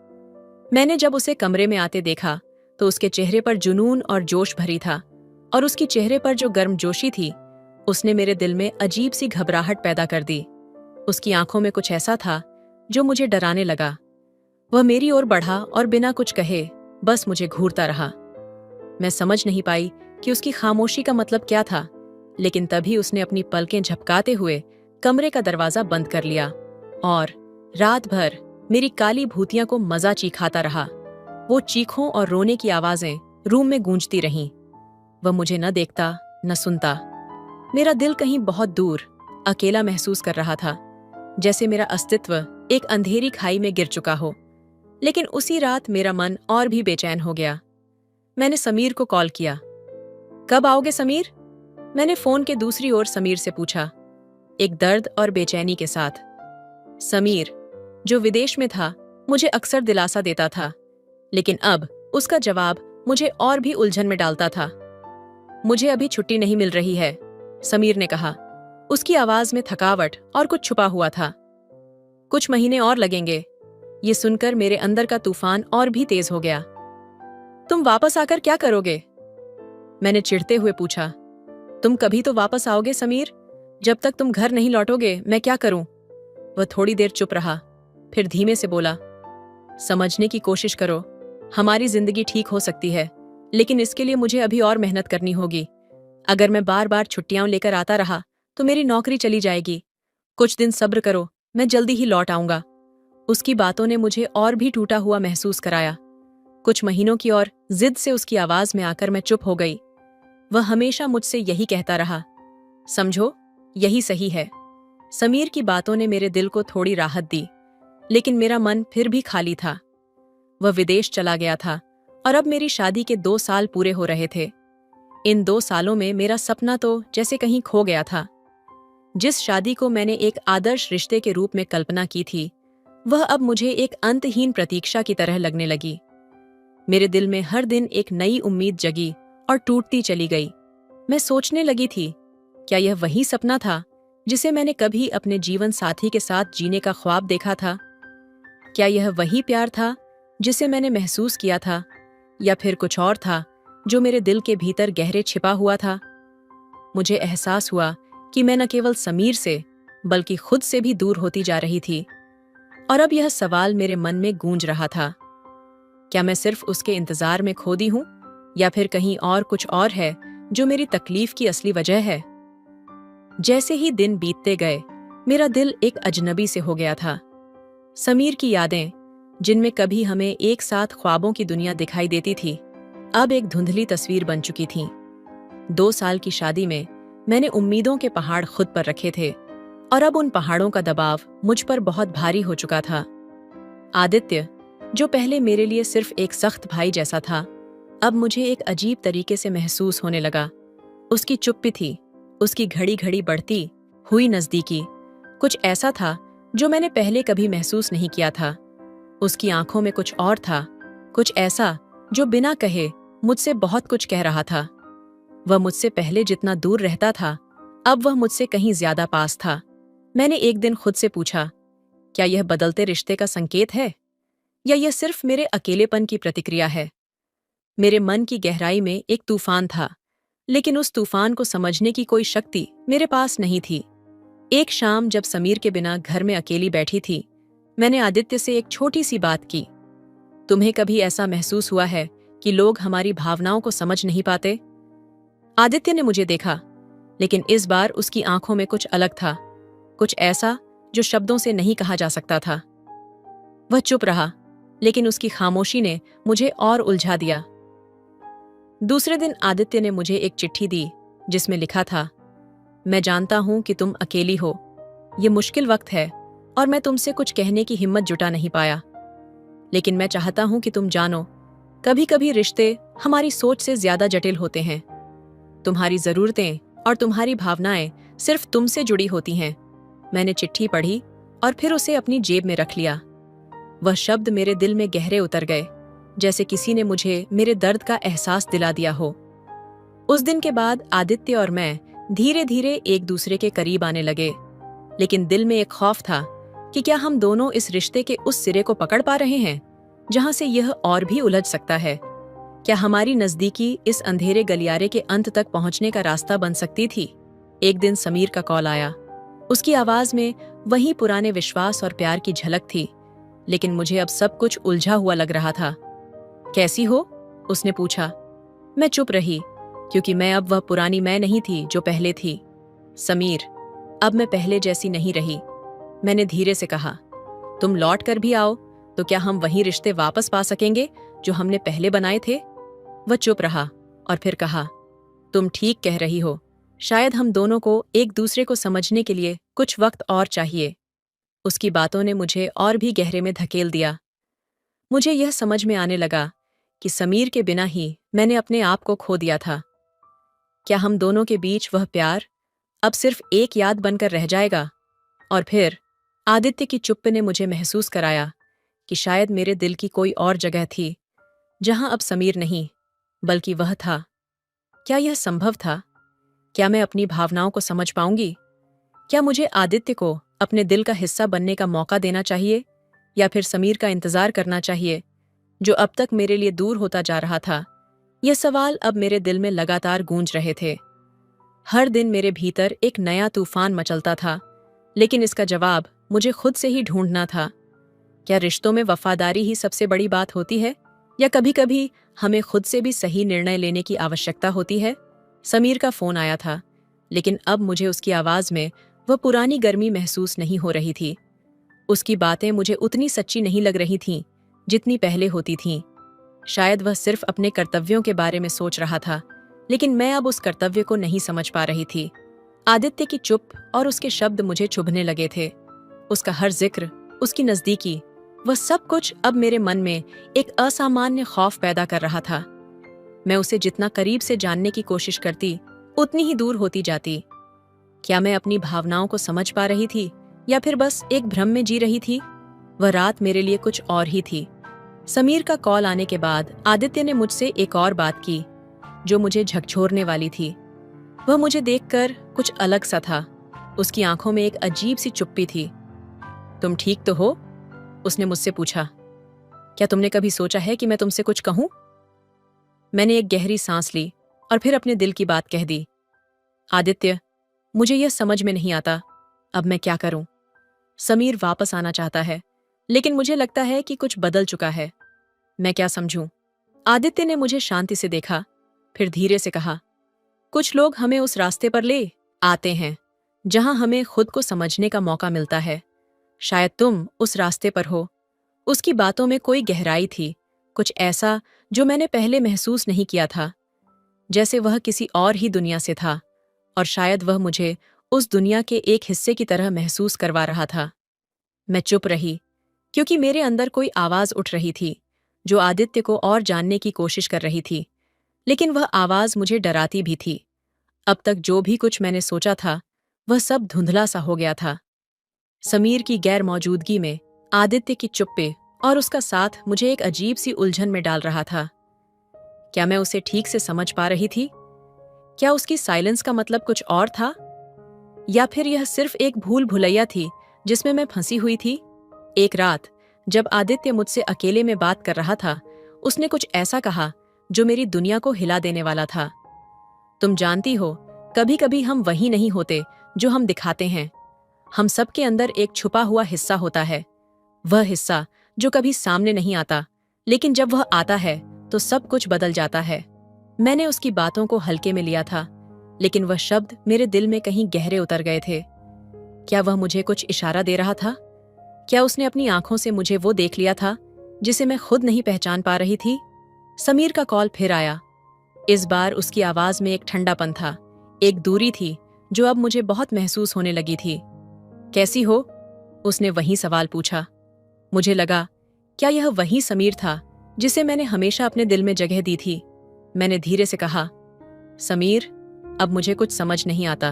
मैंने जब उसे कमरे में आते देखा, तो उसके चेहरे पर जुनून और जोश भरी था, और उसकी चेहरे पर जो गर्मजोशी थी उसने मेरे दिल में अजीब सी घबराहट पैदा कर दी। उसकी आंखों में कुछ ऐसा था जो मुझे डराने लगा। वह मेरी ओर बढ़ा और बिना कुछ कहे बस मुझे घूरता रहा। मैं समझ नहीं पाई कि उसकी खामोशी का मतलब क्या था, लेकिन तभी उसने अपनी पलकें झपकाते हुए कमरे का दरवाजा बंद कर लिया और रात भर मेरी काली भूतियां को मजा चीखाता रहा। वो चीखों और रोने की आवाजें रूम में गूंजती रहीं। वह मुझे न देखता न सुनता। मेरा दिल कहीं बहुत दूर अकेला महसूस कर रहा था, जैसे मेरा अस्तित्व एक अंधेरी खाई में गिर चुका हो। लेकिन उसी रात मेरा मन और भी बेचैन हो गया। मैंने समीर को कॉल किया। कब आओगे समीर? मैंने फोन के दूसरी ओर समीर से पूछा, एक दर्द और बेचैनी के साथ। समीर, जो विदेश में था, मुझे अक्सर दिलासा देता था, लेकिन अब उसका जवाब मुझे और भी उलझन में डालता था। मुझे अभी छुट्टी नहीं मिल रही है, समीर ने कहा। उसकी आवाज में थकावट और कुछ छुपा हुआ था। कुछ महीने और लगेंगे। ये सुनकर मेरे अंदर का तूफान और भी तेज हो गया। तुम वापस आकर क्या करोगे? मैंने चिढ़ते हुए पूछा। तुम कभी तो वापस आओगे समीर। जब तक तुम घर नहीं लौटोगे मैं क्या करूं? वह थोड़ी देर चुप रहा, फिर धीमे से बोला, समझने की कोशिश करो। हमारी जिंदगी ठीक हो सकती है, लेकिन इसके लिए मुझे अभी और मेहनत करनी होगी। अगर मैं बार बार छुट्टियां लेकर आता रहा तो मेरी नौकरी चली जाएगी। कुछ दिन सब्र करो, मैं जल्दी ही लौट आऊंगा। उसकी बातों ने मुझे और भी टूटा हुआ महसूस कराया। कुछ महीनों की और जिद से उसकी आवाज में आकर मैं चुप हो गई। वह हमेशा मुझसे यही कहता रहा, समझो, यही सही है। समीर की बातों ने मेरे दिल को थोड़ी राहत दी, लेकिन मेरा मन फिर भी खाली था। वह विदेश चला गया था और अब मेरी शादी के 2 साल पूरे हो रहे थे। इन 2 सालों में मेरा सपना तो जैसे कहीं खो गया था। जिस शादी को मैंने एक आदर्श रिश्ते के रूप में कल्पना की थी, वह अब मुझे एक अंतहीन प्रतीक्षा की तरह लगने लगी। मेरे दिल में हर दिन एक नई उम्मीद जगी और टूटती चली गई। मैं सोचने लगी थी, क्या यह वही सपना था जिसे मैंने कभी अपने जीवन साथी के साथ जीने का ख्वाब देखा था? क्या यह वही प्यार था जिसे मैंने महसूस किया था, या फिर कुछ और था जो मेरे दिल के भीतर गहरे छिपा हुआ था? मुझे एहसास हुआ कि मैं न केवल समीर से बल्कि खुद से भी दूर होती जा रही थी, और अब यह सवाल मेरे मन में गूंज रहा था, क्या मैं सिर्फ उसके इंतजार में खो दी हूं, या फिर कहीं और कुछ और है जो मेरी तकलीफ की असली वजह है? जैसे ही दिन बीतते गए, मेरा दिल एक अजनबी से हो गया था। समीर की यादें, जिनमें कभी हमें एक साथ ख्वाबों की दुनिया दिखाई देती थी, अब एक धुंधली तस्वीर बन चुकी थीं। 2 साल की शादी में मैंने उम्मीदों के पहाड़ खुद पर रखे थे, और अब उन पहाड़ों का दबाव मुझ पर बहुत भारी हो चुका था। आदित्य, जो पहले मेरे लिए सिर्फ एक सख्त भाई जैसा था, अब मुझे एक अजीब तरीके से महसूस होने लगा। उसकी चुप्पी थी, उसकी घड़ी घड़ी बढ़ती हुई नजदीकी, कुछ ऐसा था जो मैंने पहले कभी महसूस नहीं किया था। उसकी आंखों में कुछ और था, कुछ ऐसा जो बिना कहे मुझसे बहुत कुछ कह रहा था। वह मुझसे पहले जितना दूर रहता था, अब वह मुझसे कहीं ज्यादा पास था। मैंने एक दिन खुद से पूछा, क्या यह बदलते रिश्ते का संकेत है, या यह सिर्फ मेरे अकेलेपन की प्रतिक्रिया है? मेरे मन की गहराई में एक तूफान था, लेकिन उस तूफान को समझने की कोई शक्ति मेरे पास नहीं थी। एक शाम जब समीर के बिना घर में अकेली बैठी थी, मैंने आदित्य से एक छोटी सी बात की। तुम्हें कभी ऐसा महसूस हुआ है कि लोग हमारी भावनाओं को समझ नहीं पाते? आदित्य ने मुझे देखा, लेकिन इस बार उसकी आंखों में कुछ अलग था, कुछ ऐसा जो शब्दों से नहीं कहा जा सकता था। वह चुप रहा, लेकिन उसकी खामोशी ने मुझे और उलझा दिया। दूसरे दिन आदित्य ने मुझे एक चिट्ठी दी, जिसमें लिखा था, मैं जानता हूं कि तुम अकेली हो। ये मुश्किल वक्त है और मैं तुमसे कुछ कहने की हिम्मत जुटा नहीं पाया, लेकिन मैं चाहता हूं कि तुम जानो, कभी कभी रिश्ते हमारी सोच से ज्यादा जटिल होते हैं। तुम्हारी जरूरतें और तुम्हारी भावनाएं सिर्फ तुमसे जुड़ी होती हैं। मैंने चिट्ठी पढ़ी और फिर उसे अपनी जेब में रख लिया। वह शब्द मेरे दिल में गहरे उतर गए, जैसे किसी ने मुझे मेरे दर्द का एहसास दिला दिया हो। उस दिन के बाद आदित्य और मैं धीरे धीरे एक दूसरे के करीब आने लगे, लेकिन दिल में एक खौफ था कि क्या हम दोनों इस रिश्ते के उस सिरे को पकड़ पा रहे हैं जहां से यह और भी उलझ सकता है। क्या हमारी नजदीकी इस अंधेरे गलियारे के अंत तक पहुंचने का रास्ता बन सकती थी? एक दिन समीर का कॉल आया। उसकी आवाज में वही पुराने विश्वास और प्यार की झलक थी, लेकिन मुझे अब सब कुछ उलझा हुआ लग रहा था। कैसी हो? उसने पूछा। मैं चुप रही, क्योंकि मैं अब वह पुरानी मैं नहीं थी जो पहले थी। समीर, अब मैं पहले जैसी नहीं रही। मैंने धीरे से कहा, तुम लौट कर भी आओ तो क्या हम वही रिश्ते वापस पा सकेंगे जो हमने पहले बनाए थे? वह चुप रहा और फिर कहा, तुम ठीक कह रही हो। शायद हम दोनों को एक दूसरे को समझने के लिए कुछ वक्त और चाहिए। उसकी बातों ने मुझे और भी गहरे में धकेल दिया। मुझे यह समझ में आने लगा कि समीर के बिना ही मैंने अपने आप को खो दिया था। क्या हम दोनों के बीच वह प्यार अब सिर्फ एक याद बनकर रह जाएगा? और फिर आदित्य की चुप्पी ने मुझे महसूस कराया कि शायद मेरे दिल की कोई और जगह थी, जहां अब समीर नहीं, बल्कि वह था। क्या यह संभव था? क्या मैं अपनी भावनाओं को समझ पाऊंगी? क्या मुझे आदित्य को अपने दिल का हिस्सा बनने का मौका देना चाहिए, या फिर समीर का इंतजार करना चाहिए, जो अब तक मेरे लिए दूर होता जा रहा था? यह सवाल अब मेरे दिल में लगातार गूंज रहे थे। हर दिन मेरे भीतर एक नया तूफान मचलता था, लेकिन इसका जवाब मुझे खुद से ही ढूंढना था। क्या रिश्तों में वफादारी ही सबसे बड़ी बात होती है, या कभी-कभी हमें खुद से भी सही निर्णय लेने की आवश्यकता होती है? समीर का फोन आया था, लेकिन अब मुझे उसकी आवाज में वह पुरानी गर्मी महसूस नहीं हो रही थी। उसकी बातें मुझे उतनी सच्ची नहीं लग रही थीं, जितनी पहले होती थीं। शायद वह सिर्फ अपने कर्तव्यों के बारे में सोच रहा था, लेकिन मैं अब उस कर्तव्य को नहीं समझ पा रही थी। आदित्य की चुप और उसके शब्द मुझे चुभने लगे थे। उसका हर जिक्र, उसकी नजदीकी, वह सब कुछ अब मेरे मन में एक असामान्य खौफ पैदा कर रहा था। मैं उसे जितना करीब से जानने की कोशिश करती, उतनी ही दूर होती जाती। क्या मैं अपनी भावनाओं को समझ पा रही थी, या फिर बस एक भ्रम में जी रही थी? वह रात मेरे लिए कुछ और ही थी। समीर का कॉल आने के बाद आदित्य ने मुझसे एक और बात की, जो मुझे झकझोरने वाली थी। वह मुझे देखकर कुछ अलग सा था। उसकी आंखों में एक अजीब सी चुप्पी थी। तुम ठीक तो हो? उसने मुझसे पूछा। क्या तुमने कभी सोचा है कि मैं तुमसे कुछ कहूं? मैंने एक गहरी सांस ली और फिर अपने दिल की बात कह दी। आदित्य, मुझे यह समझ में नहीं आता, अब मैं क्या करूं? समीर वापस आना चाहता है, लेकिन मुझे लगता है कि कुछ बदल चुका है। मैं क्या समझूं? आदित्य ने मुझे शांति से देखा, फिर धीरे से कहा, कुछ लोग हमें उस रास्ते पर ले आते हैं जहां हमें खुद को समझने का मौका मिलता है। शायद तुम उस रास्ते पर हो। उसकी बातों में कोई गहराई थी, कुछ ऐसा जो मैंने पहले महसूस नहीं किया था, जैसे वह किसी और ही दुनिया से था, और शायद वह मुझे उस दुनिया के एक हिस्से की तरह महसूस करवा रहा था। मैं चुप रही, क्योंकि मेरे अंदर कोई आवाज उठ रही थी जो आदित्य को और जानने की कोशिश कर रही थी, लेकिन वह आवाज मुझे डराती भी थी। अब तक जो भी कुछ मैंने सोचा था, वह सब धुंधला सा हो गया था। समीर की गैर मौजूदगी में आदित्य की चुप्पी और उसका साथ मुझे एक अजीब सी उलझन में डाल रहा था। क्या मैं उसे ठीक से समझ पा रही थी? क्या उसकी साइलेंस का मतलब कुछ और था, या फिर यह सिर्फ एक भूल भुलैया थी जिसमें मैं फंसी हुई थी? एक रात जब आदित्य मुझसे अकेले में बात कर रहा था, उसने कुछ ऐसा कहा जो मेरी दुनिया को हिला देने वाला था। तुम जानती हो, कभी कभी हम वही नहीं होते जो हम दिखाते हैं। हम सबके अंदर एक छुपा हुआ हिस्सा होता है, वह हिस्सा जो कभी सामने नहीं आता, लेकिन जब वह आता है तो सब कुछ बदल जाता है। मैंने उसकी बातों को हल्के में लिया था, लेकिन वह शब्द मेरे दिल में कहीं गहरे उतर गए थे। क्या वह मुझे कुछ इशारा दे रहा था? क्या उसने अपनी आंखों से मुझे वो देख लिया था जिसे मैं खुद नहीं पहचान पा रही थी? समीर का कॉल फिर आया। इस बार उसकी आवाज में एक ठंडापन था, एक दूरी थी जो अब मुझे बहुत महसूस होने लगी थी। कैसी हो? उसने वही सवाल पूछा। मुझे लगा, क्या यह वही समीर था जिसे मैंने हमेशा अपने दिल में जगह दी थी? मैंने धीरे से कहा, समीर, अब मुझे कुछ समझ नहीं आता।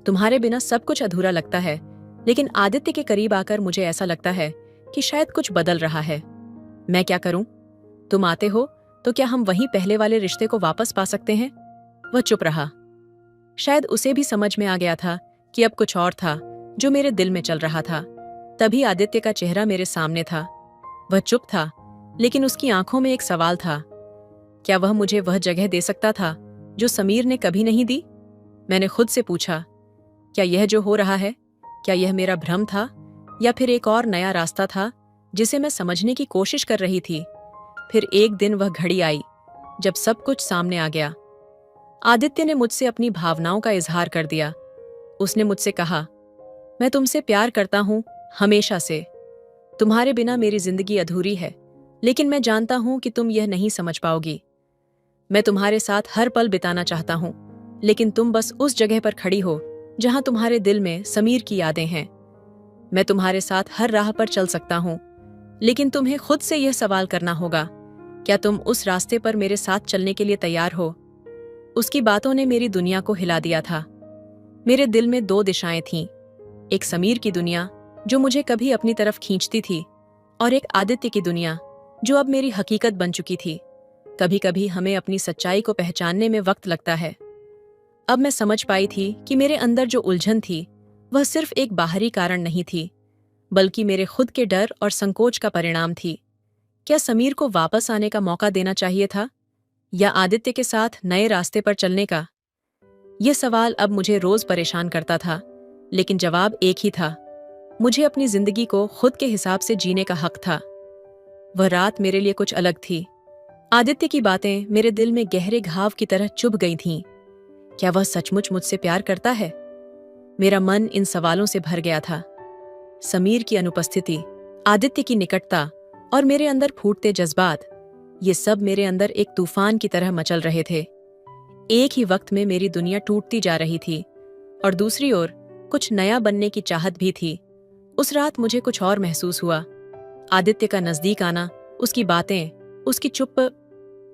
तुम्हारे बिना सब कुछ अधूरा लगता है, लेकिन आदित्य के करीब आकर मुझे ऐसा लगता है कि शायद कुछ बदल रहा है। मैं क्या करूं? तुम आते हो तो क्या हम वहीं पहले वाले रिश्ते को वापस पा सकते हैं? वह चुप रहा। शायद उसे भी समझ में आ गया था कि अब कुछ और था जो मेरे दिल में चल रहा था। तभी आदित्य का चेहरा मेरे सामने था। वह चुप था, लेकिन उसकी आंखों में एक सवाल था। क्या वह मुझे वह जगह दे सकता था जो समीर ने कभी नहीं दी? मैंने खुद से पूछा, क्या यह जो हो रहा है, क्या यह मेरा भ्रम था या फिर एक और नया रास्ता था जिसे मैं समझने की कोशिश कर रही थी? फिर एक दिन वह घड़ी आई जब सब कुछ सामने आ गया। आदित्य ने मुझसे अपनी भावनाओं का इजहार कर दिया। उसने मुझसे कहा, मैं तुमसे प्यार करता हूं, हमेशा से। तुम्हारे बिना मेरी जिंदगी अधूरी है, लेकिन मैं जानता हूं कि तुम यह नहीं समझ पाओगी। मैं तुम्हारे साथ हर पल बिताना चाहता हूं, लेकिन तुम बस उस जगह पर खड़ी हो जहां तुम्हारे दिल में समीर की यादें हैं। मैं तुम्हारे साथ हर राह पर चल सकता हूं, लेकिन तुम्हें खुद से यह सवाल करना होगा, क्या तुम उस रास्ते पर मेरे साथ चलने के लिए तैयार हो? उसकी बातों ने मेरी दुनिया को हिला दिया था। मेरे दिल में दो दिशाएं थीं, एक समीर की दुनिया जो मुझे कभी अपनी तरफ खींचती थी, और एक आदित्य की दुनिया जो अब मेरी हकीकत बन चुकी थी। कभी कभी हमें अपनी सच्चाई को पहचानने में वक्त लगता है। अब मैं समझ पाई थी कि मेरे अंदर जो उलझन थी वह सिर्फ एक बाहरी कारण नहीं थी, बल्कि मेरे खुद के डर और संकोच का परिणाम थी। क्या समीर को वापस आने का मौका देना चाहिए था, या आदित्य के साथ नए रास्ते पर चलने का? यह सवाल अब मुझे रोज परेशान करता था, लेकिन जवाब एक ही था, मुझे अपनी जिंदगी को खुद के हिसाब से जीने का हक था। वह रात मेरे लिए कुछ अलग थी। आदित्य की बातें मेरे दिल में गहरे घाव की तरह चुभ गई थीं। क्या वह सचमुच मुझसे प्यार करता है? मेरा मन इन सवालों से भर गया था। समीर की अनुपस्थिति, आदित्य की निकटता और मेरे अंदर फूटते जज्बात, ये सब मेरे अंदर एक तूफान की तरह मचल रहे थे। एक ही वक्त में मेरी दुनिया टूटती जा रही थी और दूसरी ओर कुछ नया बनने की चाहत भी थी। उस रात मुझे कुछ और महसूस हुआ। आदित्य का नजदीक आना, उसकी बातें, उसकी चुप,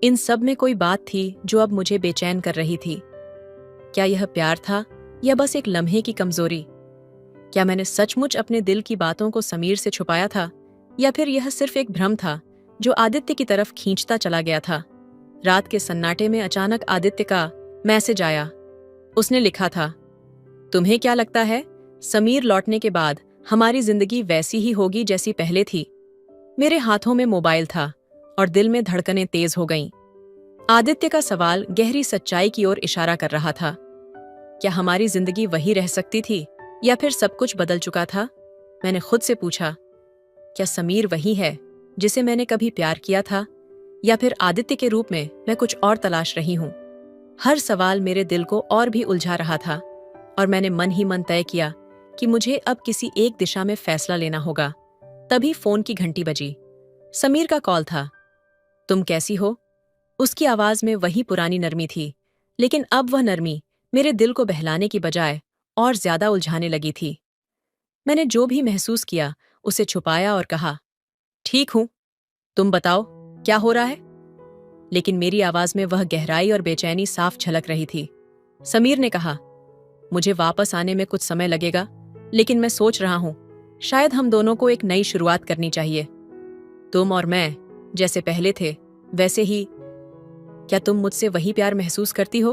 इन सब में कोई बात थी जो अब मुझे बेचैन कर रही थी। क्या यह प्यार था या बस एक लम्हे की कमजोरी? क्या मैंने सचमुच अपने दिल की बातों को समीर से छुपाया था, या फिर यह सिर्फ एक भ्रम था जो आदित्य की तरफ खींचता चला गया था? रात के सन्नाटे में अचानक आदित्य का मैसेज आया। उसने लिखा था, तुम्हें क्या लगता है, समीर लौटने के बाद हमारी जिंदगी वैसी ही होगी जैसी पहले थी? मेरे हाथों में मोबाइल था और दिल में धड़कनें तेज हो गईं। आदित्य का सवाल गहरी सच्चाई की ओर इशारा कर रहा था। क्या हमारी जिंदगी वही रह सकती थी या फिर सब कुछ बदल चुका था? मैंने खुद से पूछा, क्या समीर वही है जिसे मैंने कभी प्यार किया था, या फिर आदित्य के रूप में मैं कुछ और तलाश रही हूं? हर सवाल मेरे दिल को और भी उलझा रहा था और मैंने मन ही मन तय किया कि मुझे अब किसी एक दिशा में फैसला लेना होगा। तभी फोन की घंटी बजी। समीर का कॉल था। तुम कैसी हो? उसकी आवाज में वही पुरानी नरमी थी, लेकिन अब वह नरमी मेरे दिल को बहलाने की बजाय और ज्यादा उलझाने लगी थी। मैंने जो भी महसूस किया उसे छुपाया और कहा, ठीक हूं, तुम बताओ क्या हो रहा है? लेकिन मेरी आवाज में वह गहराई और बेचैनी साफ झलक रही थी। समीर ने कहा, मुझे वापस आने में कुछ समय लगेगा, लेकिन मैं सोच रहा हूं शायद हम दोनों को एक नई शुरुआत करनी चाहिए। तुम और मैं जैसे पहले थे वैसे ही। क्या तुम मुझसे वही प्यार महसूस करती हो?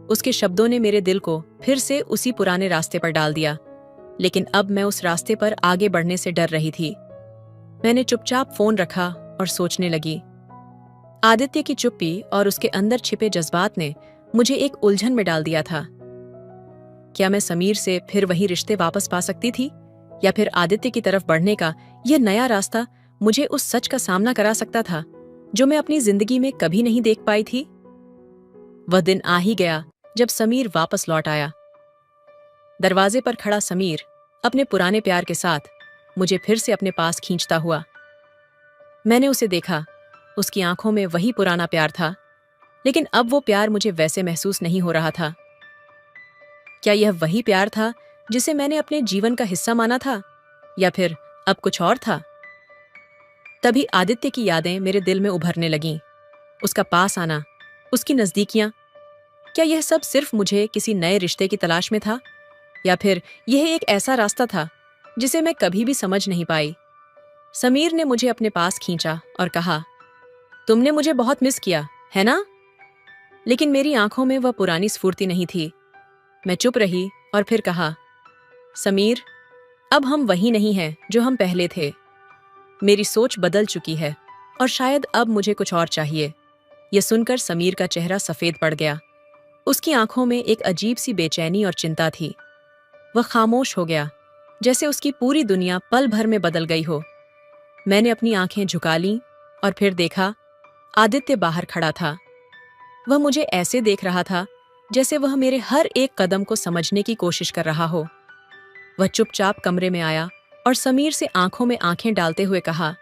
उसके शब्दों ने मेरे दिल को फिर से उसी पुराने रास्ते पर डाल दिया, लेकिन अब मैं उस रास्ते पर आगे बढ़ने से डर रही थी। मैंने चुपचाप फोन रखा और सोचने लगी। आदित्य की चुप्पी और उसके अंदर छिपे जज्बात ने मुझे एक उलझन में डाल दिया था। क्या मैं समीर से फिर वही रिश्ते वापस पा सकती थी, या फिर आदित्य की तरफ बढ़ने का यह नया रास्ता मुझे उस सच का सामना करा सकता था जो मैं अपनी जिंदगी में कभी नहीं देख पाई थी? वह दिन आ ही गया जब समीर वापस लौट आया। दरवाजे पर खड़ा समीर अपने पुराने प्यार के साथ मुझे फिर से अपने पास खींचता हुआ। मैंने उसे देखा। उसकी आंखों में वही पुराना प्यार था, लेकिन अब वो प्यार मुझे वैसे महसूस नहीं हो रहा था। क्या यह वही प्यार था जिसे मैंने अपने जीवन का हिस्सा माना था, या फिर अब कुछ और था? तभी आदित्य की यादें मेरे दिल में उभरने लगीं। उसका पास आना, उसकी नजदीकियां। क्या यह सब सिर्फ मुझे किसी नए रिश्ते की तलाश में था, या फिर यह एक ऐसा रास्ता था जिसे मैं कभी भी समझ नहीं पाई? समीर ने मुझे अपने पास खींचा और कहा, तुमने मुझे बहुत मिस किया, है ना? लेकिन मेरी आंखों में वह पुरानी स्फूर्ति नहीं थी। मैं चुप रही और फिर कहा, समीर, अब हम वही नहीं हैं जो हम पहले थे। मेरी सोच बदल चुकी है और शायद अब मुझे कुछ और चाहिए। यह सुनकर समीर का चेहरा सफेद पड़ गया। उसकी आंखों में एक अजीब सी बेचैनी और चिंता थी। वह खामोश हो गया, जैसे उसकी पूरी दुनिया पल भर में बदल गई हो। मैंने अपनी आंखें झुका लीं और फिर देखा, आदित्य बाहर खड़ा था। वह मुझे ऐसे देख रहा था जैसे वह मेरे हर एक कदम को समझने की कोशिश कर रहा हो। वह चुपचाप कमरे में आया और समीर से आंखों में आंखें डालते हुए कहा,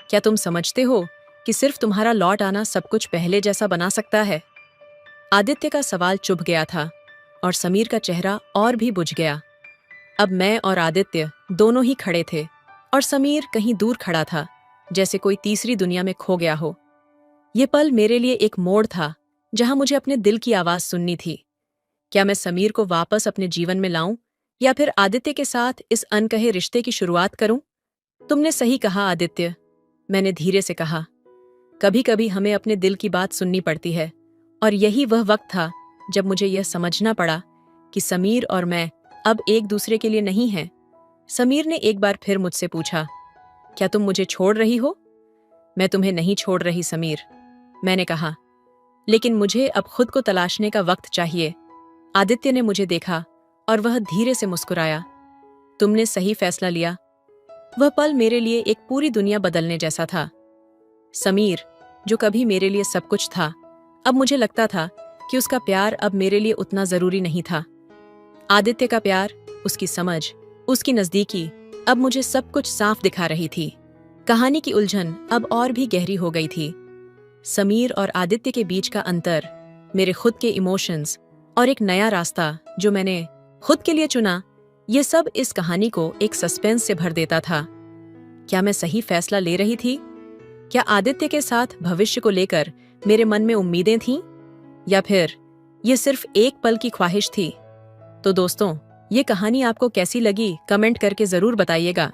क्या तुम समझते हो कि सिर्फ तुम्हारा लौट आना सब कुछ पहले जैसा बना सकता है? आदित्य का सवाल चुभ गया था और समीर का चेहरा और भी बुझ गया। अब मैं और आदित्य दोनों ही खड़े थे और समीर कहीं दूर खड़ा था, जैसे कोई तीसरी दुनिया में खो गया हो। ये पल मेरे लिए एक मोड़ था जहां मुझे अपने दिल की आवाज सुननी थी। क्या मैं समीर को वापस अपने जीवन में लाऊं या फिर आदित्य के साथ इस अनकहे रिश्ते की शुरुआत करूं? तुमने सही कहा आदित्य, मैंने धीरे से कहा। कभी कभी हमें अपने दिल की बात सुननी पड़ती है और यही वह वक्त था जब मुझे यह समझना पड़ा कि समीर और मैं अब एक दूसरे के लिए नहीं हैं। समीर ने एक बार फिर मुझसे पूछा, क्या तुम मुझे छोड़ रही हो? मैं तुम्हें नहीं छोड़ रही समीर, मैंने कहा, लेकिन मुझे अब खुद को तलाशने का वक्त चाहिए। आदित्य ने मुझे देखा और वह धीरे से मुस्कुराया। तुमने सही फैसला लिया। वह पल मेरे लिए एक पूरी दुनिया बदलने जैसा था। समीर, जो कभी मेरे लिए सब कुछ था, अब मुझे लगता था कि उसका प्यार अब मेरे लिए उतना जरूरी नहीं था। आदित्य का प्यार, उसकी समझ, उसकी नजदीकी अब मुझे सब कुछ साफ दिखा रही थी। कहानी की उलझन अब और भी गहरी हो गई थी। समीर और आदित्य के बीच का अंतर, मेरे खुद के इमोशंस और एक नया रास्ता जो मैंने खुद के लिए चुना, ये सब इस कहानी को एक सस्पेंस से भर देता था। क्या मैं सही फैसला ले रही थी? क्या आदित्य के साथ भविष्य को लेकर मेरे मन में उम्मीदें थीं? या फिर ये सिर्फ एक पल की ख्वाहिश थी? तो दोस्तों, ये कहानी आपको कैसी लगी कमेंट करके जरूर बताइएगा।